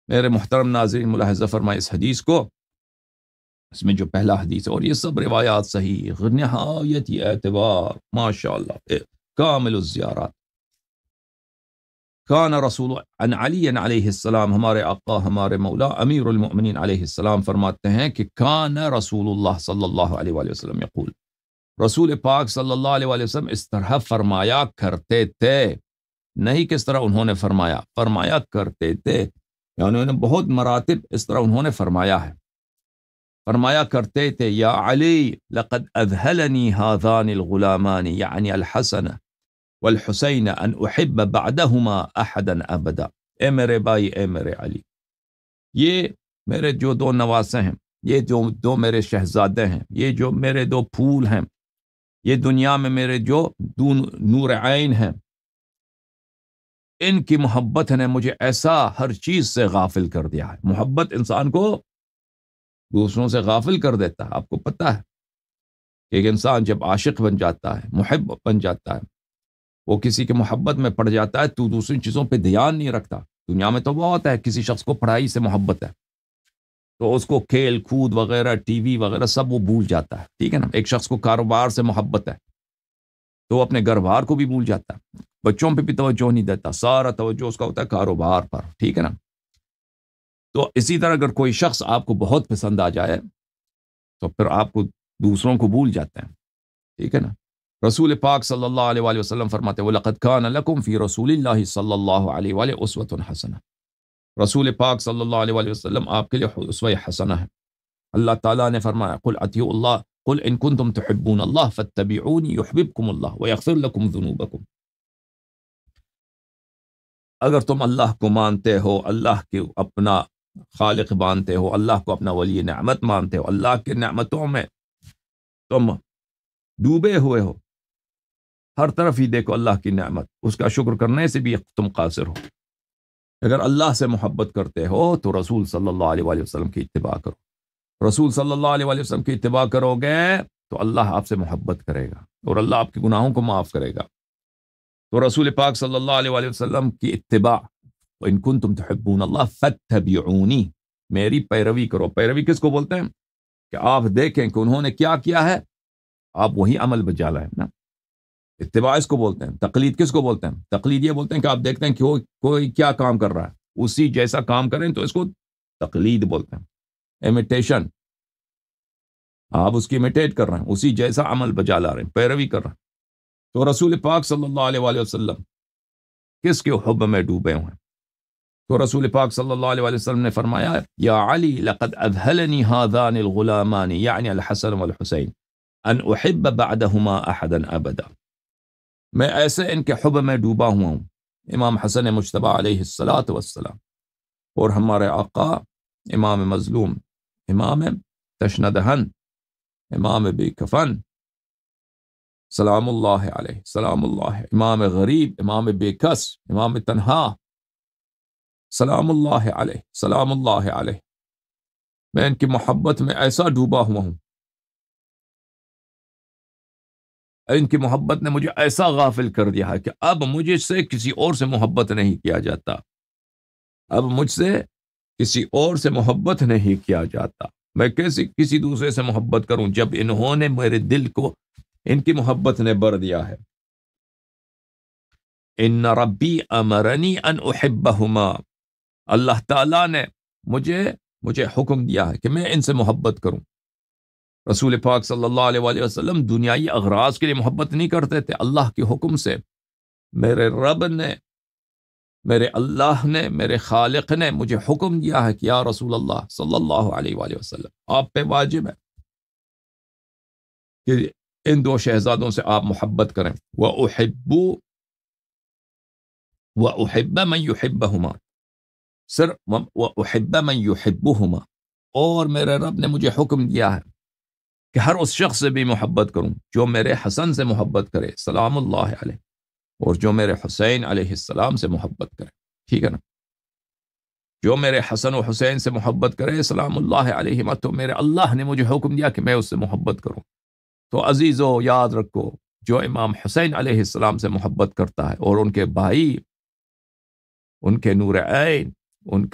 میرے محترم ناظرین، ملاحظہ فرمائے اس حدیث کو، اس میں جو پہلا حدیث ہے، اور یہ سب روایات صحیح، نہایت اعتبار، ماشاءاللہ، کامل الزیارات۔ کان رسول عن علی علیہ السلام، ہمارے آقا ہمارے مولا امیر المؤمنین علیہ السلام فرماتے ہیں کہ کان رسول اللہ صلی اللہ علیہ وآلہ وسلم یقول، رسول پاک صلی اللہ علیہ وآلہ وسلم اس طرح فرمایا کرتے تھے، نہیں کس طرح انہوں نے فرمایا کرتے تھے، یعنی انہوں نے بہت مراتب اس طرح انہوں نے فرمایا ہے، فرمایا کرتے تھے، یا علی لقد اذهلنی هذان الغلامان، یعنی الحسن والحسین، ان احب بعدهما احدا ابدا، اے میرے بھائی، اے میرے علی، یہ میرے جو دو نواسے ہیں، یہ جو دو میرے شہزادے ہیں، یہ جو میرے دو پھول ہیں، یہ دنیا میں میرے جو دو نور عین ہیں، ان کی محبت نے مجھے ایسا ہر چیز سے غافل کر دیا ہے۔ محبت انسان کو دوسروں سے غافل کر دیتا ہے۔ آپ کو پتہ ہے کہ ایک انسان جب عاشق بن جاتا ہے، محب بن جاتا ہے، وہ کسی کے محبت میں پڑ جاتا ہے تو دوسری چیزوں پہ دھیان نہیں رکھتا۔ دنیا میں تو بہت ہے، کسی شخص کو پڑھائی سے محبت ہے تو اس کو کھیل کود وغیرہ، ٹی وی وغیرہ سب وہ بھول جاتا ہے، ٹھیک ہے نا۔ ایک شخص کو کاروبار سے محبت ہے تو وہ اپنے گھر بار کو بھی بھول جاتا ہے، بچوں پہ بھی توجہ نہیں دیتا، سارا توجہ اس کا ہوتا ہے کاروبار پر، ٹھیک ہے نا۔ تو اسی طرح اگر کوئی شخص آپ کو بہت پسند آ جائے تو پھر آپ کو دوسروں کو بھول جاتے ہیں، ٹھیک ہے نا۔ رسول پاک صلی اللہ علیہ وآلہ وسلم فرماتے ہیں وَلَقَدْ كَانَ لَكُمْ فِي رَسُولِ اللَّهِ صلی اللہ علیہ وآلہ أُسْوَةٌ حَسَنَةٌ، رسول پاک صلی اللہ علیہ وآلہ وسلم آپ کے لیے اسوہ حسنہ ہے۔ اللہ تعالیٰ نے فرمایا قُلْ أَطِیعُوا اللَّهَ قُلْ إِن كُنتُمْ تُحِبُّونَ اللَّهَ فَاتَّبِعُونِي يُحْبِبْكُمُ اللَّهُ وَيَغْفِرْ لَكُمْ ذُنُوبَكُمْ، اگر تم اللہ کو مانتے ہو، اللہ کے اپنا خالق مانتے ہو، اللہ کو اپنا ولی نعمت مانتے ہو، اللہ کی نعمتوں میں تم ڈوبے ہوئے ہو، ہر طرف ہی دیکھو اللہ کی نعمت، اس کا شکر کرنے سے بھی تم قاصر ہو۔ اگر اللہ سے محبت کرتے ہو تو رسول صلی اللہ علیہ وآلہ وسلم کی اتباع کرو، رسول صلی اللہ علیہ وآلہ وسلم کی اتباع کرو گے تو اللہ آپ سے محبت کرے گا اور اللہ آپ کے گناہوں کو معاف کرے گا۔ تو رسول پاک صلی اللہ علیہ وآلہ وسلم کی اتباع، وَإِن كُنتُمْ تُحِبُّونَ اللَّهَ فَاتَّبِعُونِي، میری پیروی کرو۔ پیروی کس کو بولتے ہیں؟ کہ آپ دیکھیں کہ انہوں نے کیا کیا ہے، آپ وہی عمل بجا لائیں نا۔ اتباع اس کو بولتے ہیں۔ تقلید کس کو بولتے ہیں؟ تقلید یہ بولتے ہیں کہ آپ دیکھتے ہیں کہ کوئی کیا کام کر رہا ہے، اسی جیسا کام کریں تو اس کو تقلید بولتے ہیں۔ امیٹیشن، آپ اس کی امیٹیٹ کر رہے ہیں، اسی جیسا عمل بجا لا رہے ہیں، پیروی کر رہے ہیں۔ تو رسول پاک صلی اللہ علیہ وآلہ وسلم کس کے حب میں ڈوبے ہوئے ہیں؟ تو رسول پاک صلی اللہ علیہ وسلم نے فرمایا یا علی لقد اذهلني هذان الغلامان یعنی الحسن والحسین ان احب بعدهما احدا ابدا، میں ایسے ان کے حب میں ڈوبا ہوا ہوں، امام حسن مجتبی علیہ الصلاۃ والسلام اور ہمارے آقا امام مظلوم، امام تشنہ دہن، امام بے کفن سلام اللہ علیہ، سلام اللہ، امام غریب، امام بے کس، امام تنہا سلام اللہ علیہ، سلام اللہ علیہ، میں ان کی محبت میں ایسا ڈوبا ہوا ہوں، ان کی محبت نے مجھے ایسا غافل کر دیا ہے کہ اب مجھ سے کسی اور سے محبت نہیں کیا جاتا، اب مجھ سے کسی اور سے محبت نہیں کیا جاتا، میں کسی دوسرے سے محبت کروں جب انہوں نے میرے دل کو ان کی محبت نے بھر دیا ہے۔ ان ربی امرنی ان احبہما، اللہ تعالیٰ نے مجھے حکم دیا ہے کہ میں ان سے محبت کروں۔ رسول پاک صلی اللہ علیہ وآلہ وسلم دنیائی اغراض کے لیے محبت نہیں کرتے تھے، اللہ کے حکم سے میرے رب نے، میرے اللہ نے، میرے خالق نے مجھے حکم دیا ہے کہ یا رسول اللہ صلی اللہ علیہ وآلہ وسلم آپ پہ واجب ہے کہ ان دو شہزادوں سے آپ محبت کریں، وَأُحِبَّ مَن يُحِبَّهُمَا، وَأُحِبَّ مَن يُحِبُّهُمَا، اور میرے رب نے مجھے حکم دیا ہے کہ ہر اس شخص سے بھی محبت کروں جو میرے حسن سے محبت کرے سلام اللہ علیہ، اور جو میرے حسین علیہ السلام سے محبت کرے، ٹھیک ہے نا، جو میرے حسن و حسین سے محبت کرے سلام اللہ علیہ، تو میرے اللہ نے مجھے حکم دیا کہ میں اس سے محبت کروں۔ تو عزیزو یاد رکھو، جو امام حسین علیہ السلام سے محبت کرتا ہے اور ان کے بھائی، ان کے نور عین، ان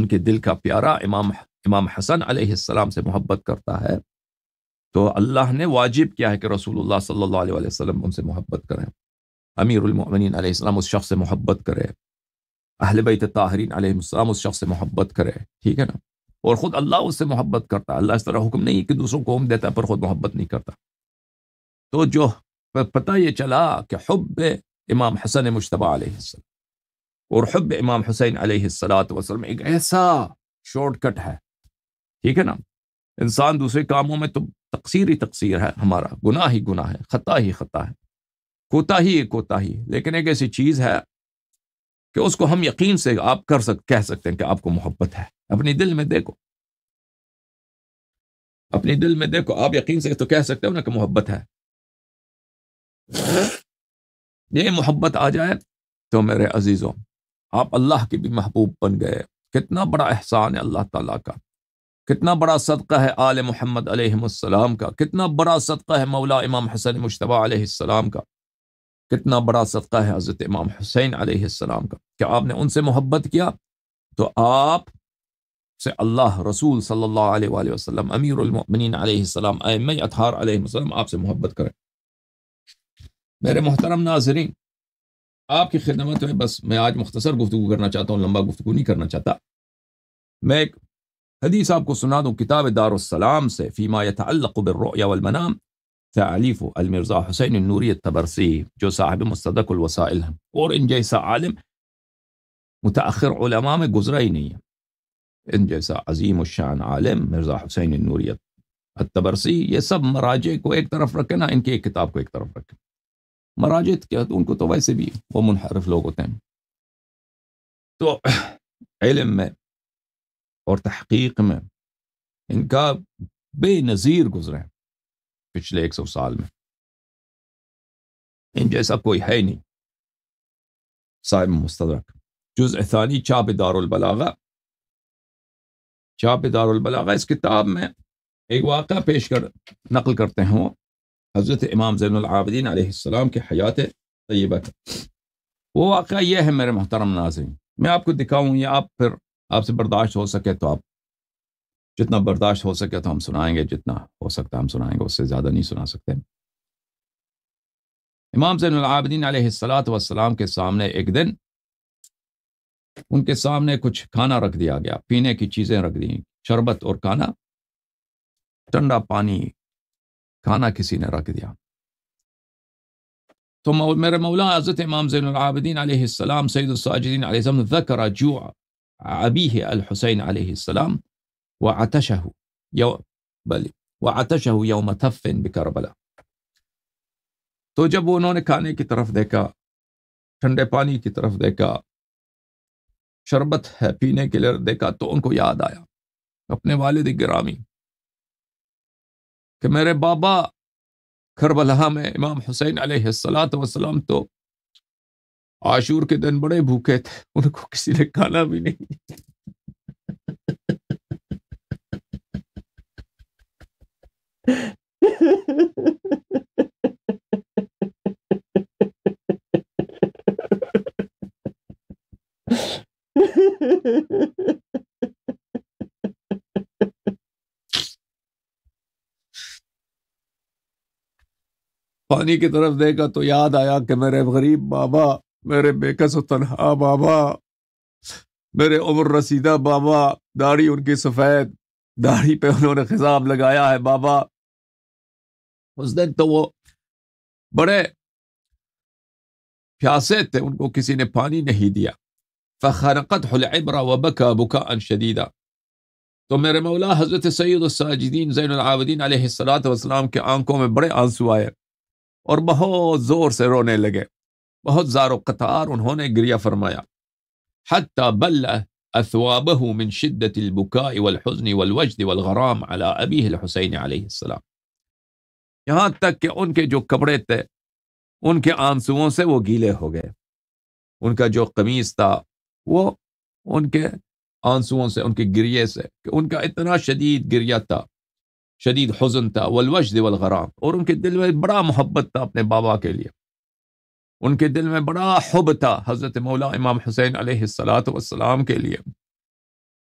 کے دل کا پیارا امام حسن علیہ السلام سے محبت کرتا ہے، تو اللہ نے واجب کیا ہے کہ رسول اللہ صلی اللہ علیہ وسلم ان سے محبت کریں، امیر المؤمنین علیہ السلام اس شخص سے محبت کرے، اہل بیت طاہرین علیہ السلام اس شخص سے محبت کرے، ٹھیک ہے نا، اور خود اللہ اس سے محبت کرتا ہے، اللہ اس طرح حکم نہیں کہ دوسروں کو حکم دیتا ہے پر خود محبت نہیں کرتا۔ تو جو پتہ یہ چلا کہ حب امام حسن مجتبی علیہ السلام اور حب امام حسین علیہ السلام ایک ایسا شارٹ کٹ ہے، ٹھیک ہے نا، انسان دوسرے کاموں میں تو تقصیر ہی تقصیر ہے، ہمارا گناہ ہی گناہ ہے، خطا ہی خطا ہے، کوتاہی ہی کوتاہی، لیکن ایک ایسی چیز ہے کہ اس کو ہم یقین سے آپ کہہ سکتے ہیں کہ آپ کو محبت ہے، اپنی دل میں دیکھو، اپنی دل میں دیکھو، آپ یقین سے تو کہہ سکتے ہو نا کہ محبت ہے۔ یہ محبت آ جائے تو میرے عزیزوں آپ اللہ کے بھی محبوب بن گئے، کتنا بڑا احسان ہے اللہ تعالیٰ کا، کتنا بڑا صدقہ ہے آل محمد علیہ السلام کا، کتنا بڑا صدقہ ہے مولا امام حسن مجتبی علیہ السلام کا، کتنا بڑا صدقہ ہے حضرت امام حسین علیہ السلام کا کہ آپ نے ان سے محبت کیا تو آپ سے اللہ، رسول صلی اللہ علیہ وآلہ وسلم، امیر المؤمنین علیہ السلام، ائمہ اطہار علیہ السلام آپ سے محبت کریں۔ میرے محترم ناظرین، آپ کی خدمت میں بس میں آج مختصر گفتگو کرنا چاہتا ہوں، لمبا گفتگو نہیں کرنا چاہتا۔ میں ایک حدیث آپ کو سنا دوں کتاب دار السلام سے، فیما یتعلق بالرؤیا والمنام، تعلیف المرزا حسین النوری الطبرسی، جو صاحب مصدق الوسائل ہیں، اور ان جیسا عالم متاخر علماء میں گزرا ہی نہیں ہے، ان جیسا عظیم الشان عالم مرزا حسین النوری الطبرسی، یہ سب مراجع کو ایک طرف رکھے نا، ان کی ایک کتاب کو ایک طرف رکھے، مراجع کیا تو ان کو تو ویسے بھی وہ منحرف لوگ ہوتے ہیں، تو علم میں اور تحقیق میں ان کا بے نظیر گزرے ہیں پچھلے 100 سال میں، ان جیسا کوئی ہے ہی نہیں۔ صاحب مستدرک جزء ثانی، چاپ دار البلاغہ، چاپ دار البلاغہ، اس کتاب میں ایک واقعہ نقل کرتے ہیں وہ حضرت امام زین العابدین علیہ السلام کے حیات طیبہ کا۔ وہ واقعہ یہ ہے میرے محترم ناظرین، میں آپ کو دکھاؤں، یہ آپ پھر آپ سے برداشت ہو سکے تو آپ جتنا برداشت ہو سکے تو ہم سنائیں گے، جتنا ہو سکتا ہم سنائیں گے، اس سے زیادہ نہیں سنا سکتے۔ امام زین العابدین علیہ السلام کے سامنے ایک دن ان کے سامنے کچھ کھانا رکھ دیا گیا، پینے کی چیزیں رکھ دی، شربت اور کھانا، ٹھنڈا پانی، کھانا کسی نے رکھ دیا۔ تو میرے مولا حضرت امام زین العابدین علیہ السلام سید الساجدین علیہ السلام ذکر جوع ابیہ الحسین علیہ السلام وعطشہ وعطشہ یوم تف بکربلا. تو جب انہوں نے کھانے کی طرف دیکھا، ٹھنڈے پانی کی طرف دیکھا، شربت ہے پینے کے لیے دیکھا، تو ان کو یاد آیا اپنے والد گرامی کہ میرے بابا کربلا میں امام حسین علیہ السلام تو عاشور کے دن بڑے بھوکے تھے، ان کو کسی نے کھانا بھی نہیں. پانی کی طرف دیکھا تو یاد آیا کہ میرے غریب بابا، میرے بے کس و تنہا بابا، میرے عمر رسیدہ بابا، داڑھی ان کی سفید، داڑھی پہ انہوں نے خضاب لگایا ہے بابا. اس دن تو وہ بڑے پیاسے تھے، ان کو کسی نے پانی نہیں دیا. فخرقته العبرة وبكى بكاء شديدا. تو میرے مولا حضرت سید الساجدین زین العابدین علیہ السلام کے آنکھوں میں بڑے آنسو آئے اور بہت زور سے رونے لگے، بہت زار و قطار انہوں نے گریہ فرمایا. حتى بل اثوابه من شدة البكاء والحزن والوجد والغرام على ابیہ الحسین علیہ السلام. یہاں تک کہ ان کے جو کپڑے تھے ان کے آنسوؤں سے وہ گیلے ہو گئے، ان کا جو قمیص تھا وہ ان کے آنسوؤں سے، ان کے گریے سے، کہ ان کا اتنا شدید گریہ تھا، شدید حزن تھا. والوجد والغرام، اور ان کے دل میں بڑا محبت تھا اپنے بابا کے لیے، ان کے دل میں بڑا حب تھا حضرت مولا امام حسین علیہ السلام کے لیے،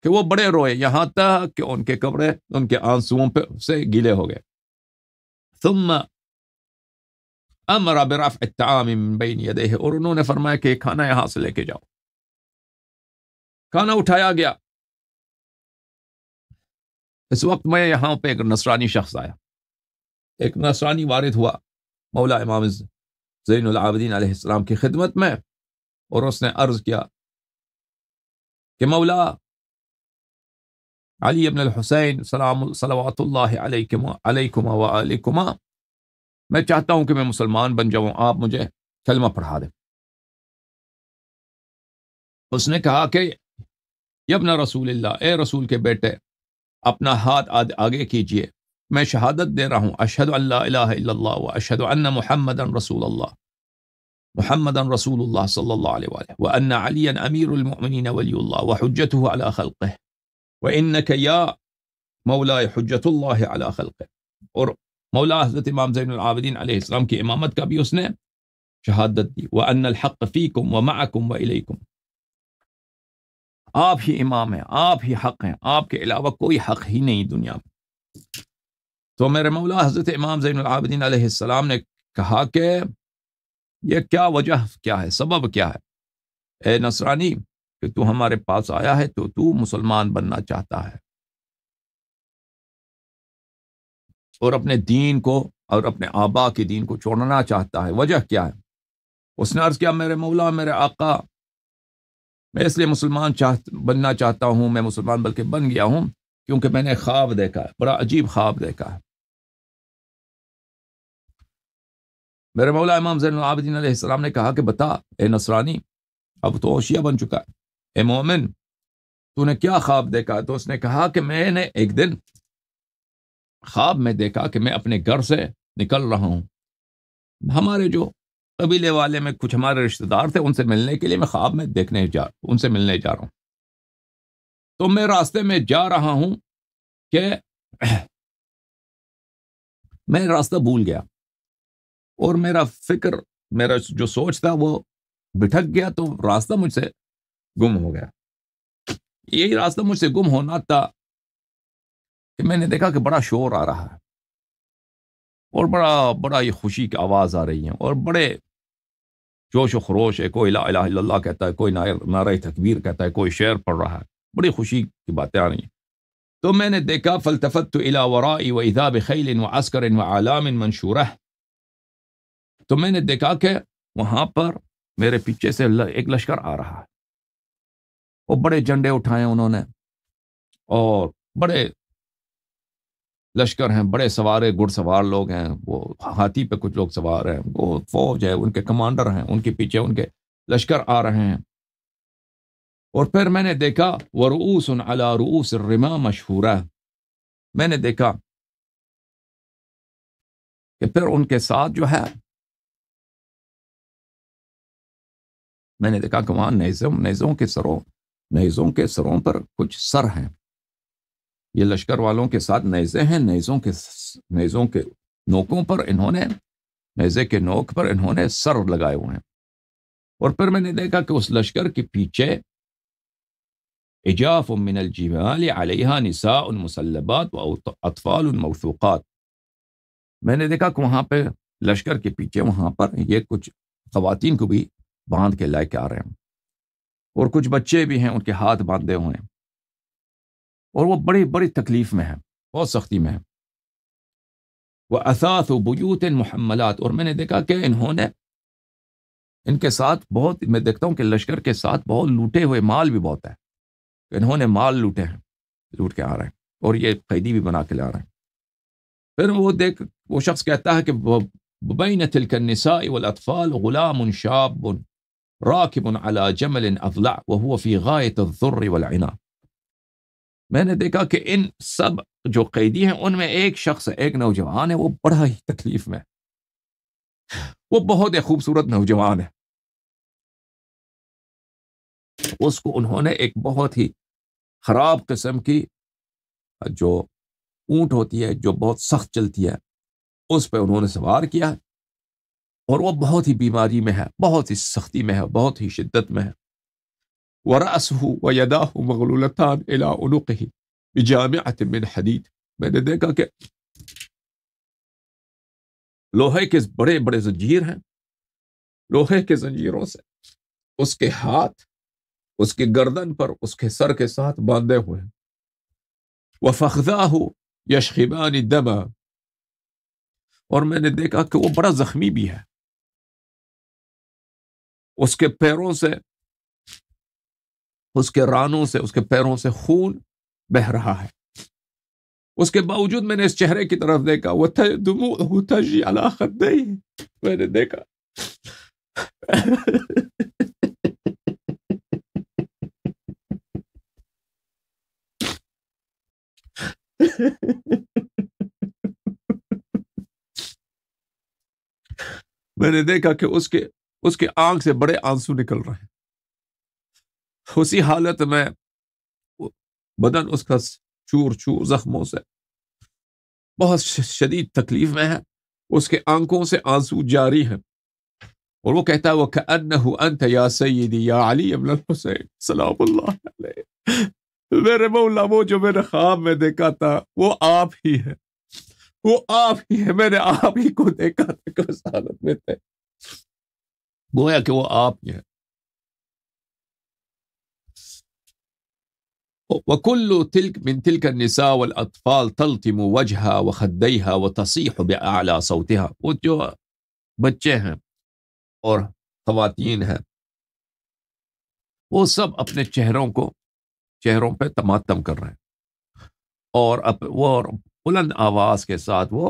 کہ وہ بڑے روئے، یہاں تک کہ ان کے کپڑے ان کے آنسوؤں پہ سے گیلے ہو گئے. ثم امر برفع الطعام من بین یدیہ، اور انہوں نے فرمایا کہ کھانا یہاں سے لے کے جاؤ. کھانا اٹھایا گیا. اس وقت میں یہاں پہ ایک نصرانی شخص آیا، ایک نصرانی وارد ہوا مولا امام زین العابدین علیہ السلام کی خدمت میں، اور اس نے عرض کیا کہ مولا علی ابن الحسین صلوات اللہ علیکما و علیکما، میں چاہتا ہوں کہ میں مسلمان بن جاؤں، آپ مجھے کلمہ پڑھا دیں. اس نے کہا کہ یبن رسول اللہ، اے رسول کے بیٹے، اپنا ہاتھ آگے کیجئے، میں شہادت دے رہا ہوں، اشہد ان لا الہ الا اللہ و اشہد ان محمدا رسول اللہ، محمدا رسول اللہ صلی اللہ علیہ وآلہ، وان علیا امیر المؤمنین ولی اللہ وحجتہ علی خلقہ، وانک یا مولا حجت اللہ علی خلقہ. اور مولا حضرت امام زین العابدین علیہ السلام کی امامت کا بھی اس نے شہادت دی. وان الحق فیکم ومعکم والیکم، آپ ہی امام ہیں، آپ ہی حق ہیں، آپ کے علاوہ کوئی حق ہی نہیں دنیا میں. تو میرے مولا حضرت امام زین العابدین علیہ السلام نے کہا کہ یہ کیا وجہ کیا ہے، سبب کیا ہے اے نصرانی کہ تو ہمارے پاس آیا ہے، تو مسلمان بننا چاہتا ہے اور اپنے دین کو اور اپنے آبا کے دین کو چھوڑنا چاہتا ہے، وجہ کیا ہے؟ اس نے عرض کیا میرے مولا، میرے آقا، میں اس لیے مسلمان بننا چاہتا ہوں، میں مسلمان بلکہ بن گیا ہوں کیونکہ میں نے خواب دیکھا ہے، بڑا عجیب خواب دیکھا ہے. میرے مولا امام زین العابدین علیہ السلام نے کہا کہ بتا اے نصرانی، اب تو شیعہ بن چکا ہے، اے مومن تو نے کیا خواب دیکھا ہے؟ تو اس نے کہا کہ میں نے ایک دن خواب میں دیکھا کہ میں اپنے گھر سے نکل رہا ہوں، ہمارے جو قبیلے والے میں کچھ ہمارے رشتہ دار تھے، ان سے ملنے کے لیے میں خواب میں ان سے ملنے جا رہا ہوں. تو میں راستے میں جا رہا ہوں کہ میں راستہ بھول گیا اور میرا جو سوچ تھا وہ بھٹک گیا، تو راستہ مجھ سے گم ہو گیا. یہی راستہ مجھ سے گم ہونا تھا کہ میں نے دیکھا کہ بڑا شور آ رہا ہے اور بڑا یہ خوشی کی آواز آ رہی ہے اور بڑے جوش و خروش ہے، کوئی لا الہ الا اللہ کہتا ہے، کوئی نعرہ تکبیر کہتا ہے، کوئی شعر پڑھ رہا ہے، بڑی خوشی کی باتیں آ رہی ہیں. تو میں نے دیکھا فالتفت الى ورائي واذا بخيل وعسكر وعلام منشورہ، تو میں نے دیکھا کہ وہاں پر میرے پیچھے سے ایک لشکر آ رہا ہے، وہ بڑے جھنڈے اٹھائے انہوں نے، اور بڑے لشکر ہیں، بڑے سوارے گھڑ سوار لوگ ہیں، وہ ہاتھی پہ کچھ لوگ سوار ہیں، وہ فوج ہے، ان کے کمانڈر ہیں، ان کے پیچھے ان کے لشکر آ رہے ہیں۔ اور پھر میں نے دیکھا وَرُؤُوسٌ عَلَى رُؤُوسِ الرِّمَا مَشْهُورَةٌ، میں نے دیکھا کہ پھر ان کے ساتھ جو ہے، میں نے دیکھا کہ وہاں نیزوں کے سروں پر کچھ سر ہیں، یہ لشکر والوں کے ساتھ نیزے ہیں، نیزوں کے نوکوں پر انہوں نے، نیزے کے نوک پر انہوں نے سر لگائے ہوئے ہیں۔ اور پھر میں نے دیکھا کہ اس لشکر کے پیچھے اجاف من الجبال علیہا نساء مسلبات و اطفال موثوقات، میں نے دیکھا کہ وہاں پہ لشکر کے پیچھے وہاں پر یہ کچھ خواتین کو بھی باندھ کے لے کے آ رہے ہیں، اور کچھ بچے بھی ہیں ان کے ہاتھ باندھے ہوئے ہیں، اور وہ بڑی بڑی تکلیف میں ہے، بہت سختی میں ہے۔ وَأَثَاثُ بُيُوتٍ مُحَمَّلَاتٍ، اور میں نے دیکھا کہ انہوں نے ان کے ساتھ بہت، میں دیکھتا ہوں کہ لشکر کے ساتھ بہت لوٹے ہوئے مال بھی بہت ہے، انہوں نے مال لوٹے ہیں، لوٹ کے آ رہے ہیں، اور یہ قیدی بھی بنا کے لا رہے ہیں۔ پھر وہ شخص کہتا ہے کہ بَبَيْنَ تِلْكَ النِّسَاءِ وَالْأَطْفَالِ غُلَامٌ شَابٌ راکب علی جمل اضلع وهو فی غایۃ الضر والعناء، میں نے دیکھا کہ ان سب جو قیدی ہیں ان میں ایک شخص ہے، ایک نوجوان ہے، وہ بڑا ہی تکلیف میں، وہ بہت ہی خوبصورت نوجوان ہے، اس کو انہوں نے ایک بہت ہی خراب قسم کی جو اونٹ ہوتی ہے جو بہت سخت چلتی ہے، اس پہ انہوں نے سوار کیا، اور وہ بہت ہی بیماری میں ہے، بہت ہی سختی میں ہے، بہت ہی شدت میں ہے۔ وَرَأْسُهُ وَيَدَاهُ مَغْلُولَتَانِ إِلَىٰ عُنُقِهِ بِجَامِعَةٍ مِّنْ حَدِيدٍ، میں نے دیکھا کہ لوہے کے بڑے بڑے زنجیر ہیں، لوہے کے زنجیروں سے اس کے ہاتھ، اس کے گردن پر، اس کے سر کے ساتھ باندھے ہوئے ہیں۔ وَفَخْذَاهُ يَشْخِبَانِ الدَّمَ، اور میں نے دیکھا کہ وہ بڑا زخمی بھی ہے، اس کے پیروں سے، اس کے رانوں سے، اس کے پیروں سے خون بہ رہا ہے۔ اس کے باوجود میں نے اس چہرے کی طرف دیکھا، وَدُمُوعُهُ تَجْرِي عَلَىٰ خَدَّيْهِ، میں نے دیکھا میں نے دیکھا کہ اس کے آنکھ سے بڑے آنسو نکل رہے ہیں، اسی حالت میں بدن اس کا چور چور زخموں سے بہت شدید تکلیف میں ہے، اس کے آنکھوں سے آنسو جاری ہیں، اور وہ کہتا ہے وَكَأَنَّهُ أَنْتَ يَا سَيِّدِي يَا عَلِيَّ بْنَ الْحُسَيْنِ سلام اللہ علیہ، میرے مولا وہ جو میں نے خواب میں دیکھا تھا وہ آپ ہی ہے، وہ آپ ہی ہے، میں نے آپ ہی کو دیکھا تھا کہ اس حالت میں تھے، گویا کہ وہ آپ ہی ہے۔ وَكُلُّ مِن تِلْكَ النِّسَاءِ وَالْأَطْفَالِ تَلْطِمُ وَجْهَهَا وَخَدَّيْهَا وَتَصِيحُ بِأَعْلَىٰ صَوْتِهَا، وہ جو بچے ہیں اور خواتین ہیں وہ سب اپنے چہروں پہ تماتم کر رہے ہیں، اور وہ بلند آواز کے ساتھ وہ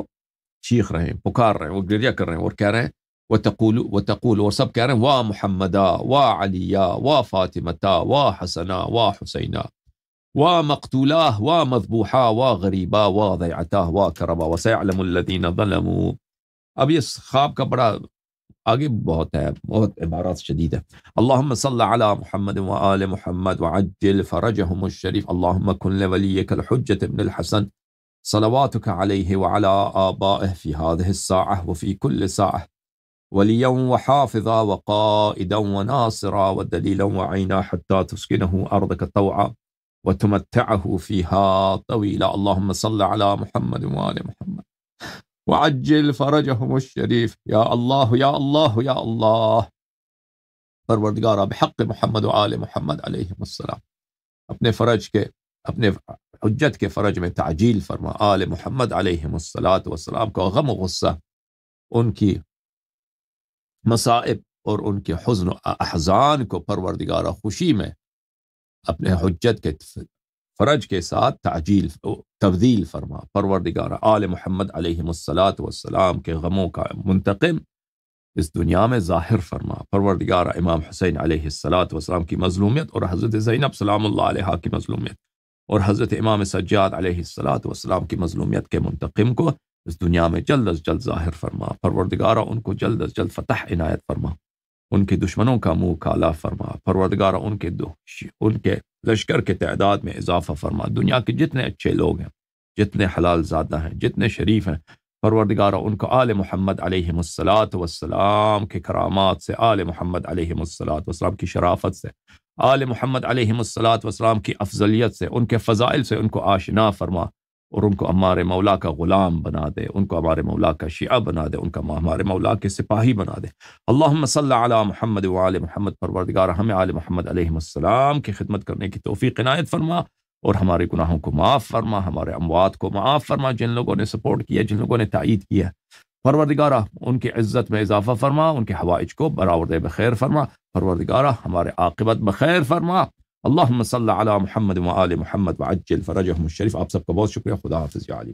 چیخ رہے ہیں، پکار رہے ہیں، وہ گریہ کر رہے ہیں، اور کہہ رہے ہیں وَتَقُولُ، اور سب کہہ رہے ہیں وا محمدا وا علیہ وا فاطمتا وا حسنا وا حسینا وا مقتولا وا مذبوحا وا غریبا وا ضیعتا وا کربا وسيعلم الذین ظلموا۔ اب یہ خواب کا بڑا آگے بہت ہے، بہت عبارات شدید ہے۔ اللہم صل علی محمد و آل محمد وعجل فرجہم الشریف، اللہم کن لولیک الحجة ابن الحسن صلواتک علیہ وعلی آبائہ فی هذه الساعة وفی کل ساعة ولیا وحافظا وقائدا وناصرا ودلیلا وعینا حتی تسکنہ ارضک طوعا وتمتعہ فیها طویلا، اللہم صل علی محمد و آل محمد وعجل فرجهم الشریف، یا اللہ یا اللہ یا اللہ، پروردگارہ بحق محمد و آل محمد علیہم السلام، اپنے حجت کے فرج میں تعجیل فرما، آل محمد علیہم الصلاۃ والسلام کو غم و غصہ، ان کی مصائب اور ان کے حزن و احزان کو پروردگارہ خوشی میں اپنے حجت کے فرج کے ساتھ تبدیل فرما۔ پروردگارہ آل محمد علیہ الصلاۃ والسلام کے غموں کا منتقم اس دنیا میں ظاہر فرما۔ پروردگارہ امام حسین علیہ الصلاۃ والسلام کی مظلومیت اور حضرت زینب سلام اللہ علیہا کی مظلومیت اور حضرت امام سجاد علیہ الصلاۃ والسلام کی مظلومیت کے منتقم کو اس دنیا میں جلد از جلد ظاہر فرما۔ پروردگارہ ان کو جلد از جلد فتح عنایت فرما، ان کے دشمنوں کا منہ کالا فرما۔ پروردگارہ ان کے لشکر کے تعداد میں اضافہ فرما۔ دنیا کے جتنے اچھے لوگ ہیں، جتنے حلال زادہ ہیں، جتنے شریف ہیں، پروردگارہ ان کو آل محمد علیہ الصلاۃ والسلام کے کرامات سے، آل محمد علیہ الصلاۃ والسلام کی شرافت سے، آل محمد علیہ الصلاۃ والسلام کی افضلیت سے، ان کے فضائل سے ان کو آشنا فرما اور ان کو ہمارے مولا کا غلام بنا دے، ان کو ہمارے مولا کا شیعہ بنا دے، ان کا ہمارے مولا کے سپاہی بنا دے۔ اللہم صلی علی محمد وآل محمد۔ پروردگار ہمیں آل محمد علیہ السلام کی خدمت کرنے کی توفیق عنایت فرما اور ہمارے گناہوں کو معاف فرما، ہمارے اموات کو معاف فرما، جن لوگوں نے سپورٹ کیا، جن لوگوں نے تائید کیا۔ پروردگارہ ان کی عزت میں اضافہ فرما، ان کے حوائج کو برآورد بخیر فرما۔ پروردگارہ ہمارے عاقبت بخیر فرما۔ اللہم صلی علی محمد وآل محمد وعجل فرجہم الشریف۔ آپ سب کا بہت شکریہ۔ خدا حافظ یا علی۔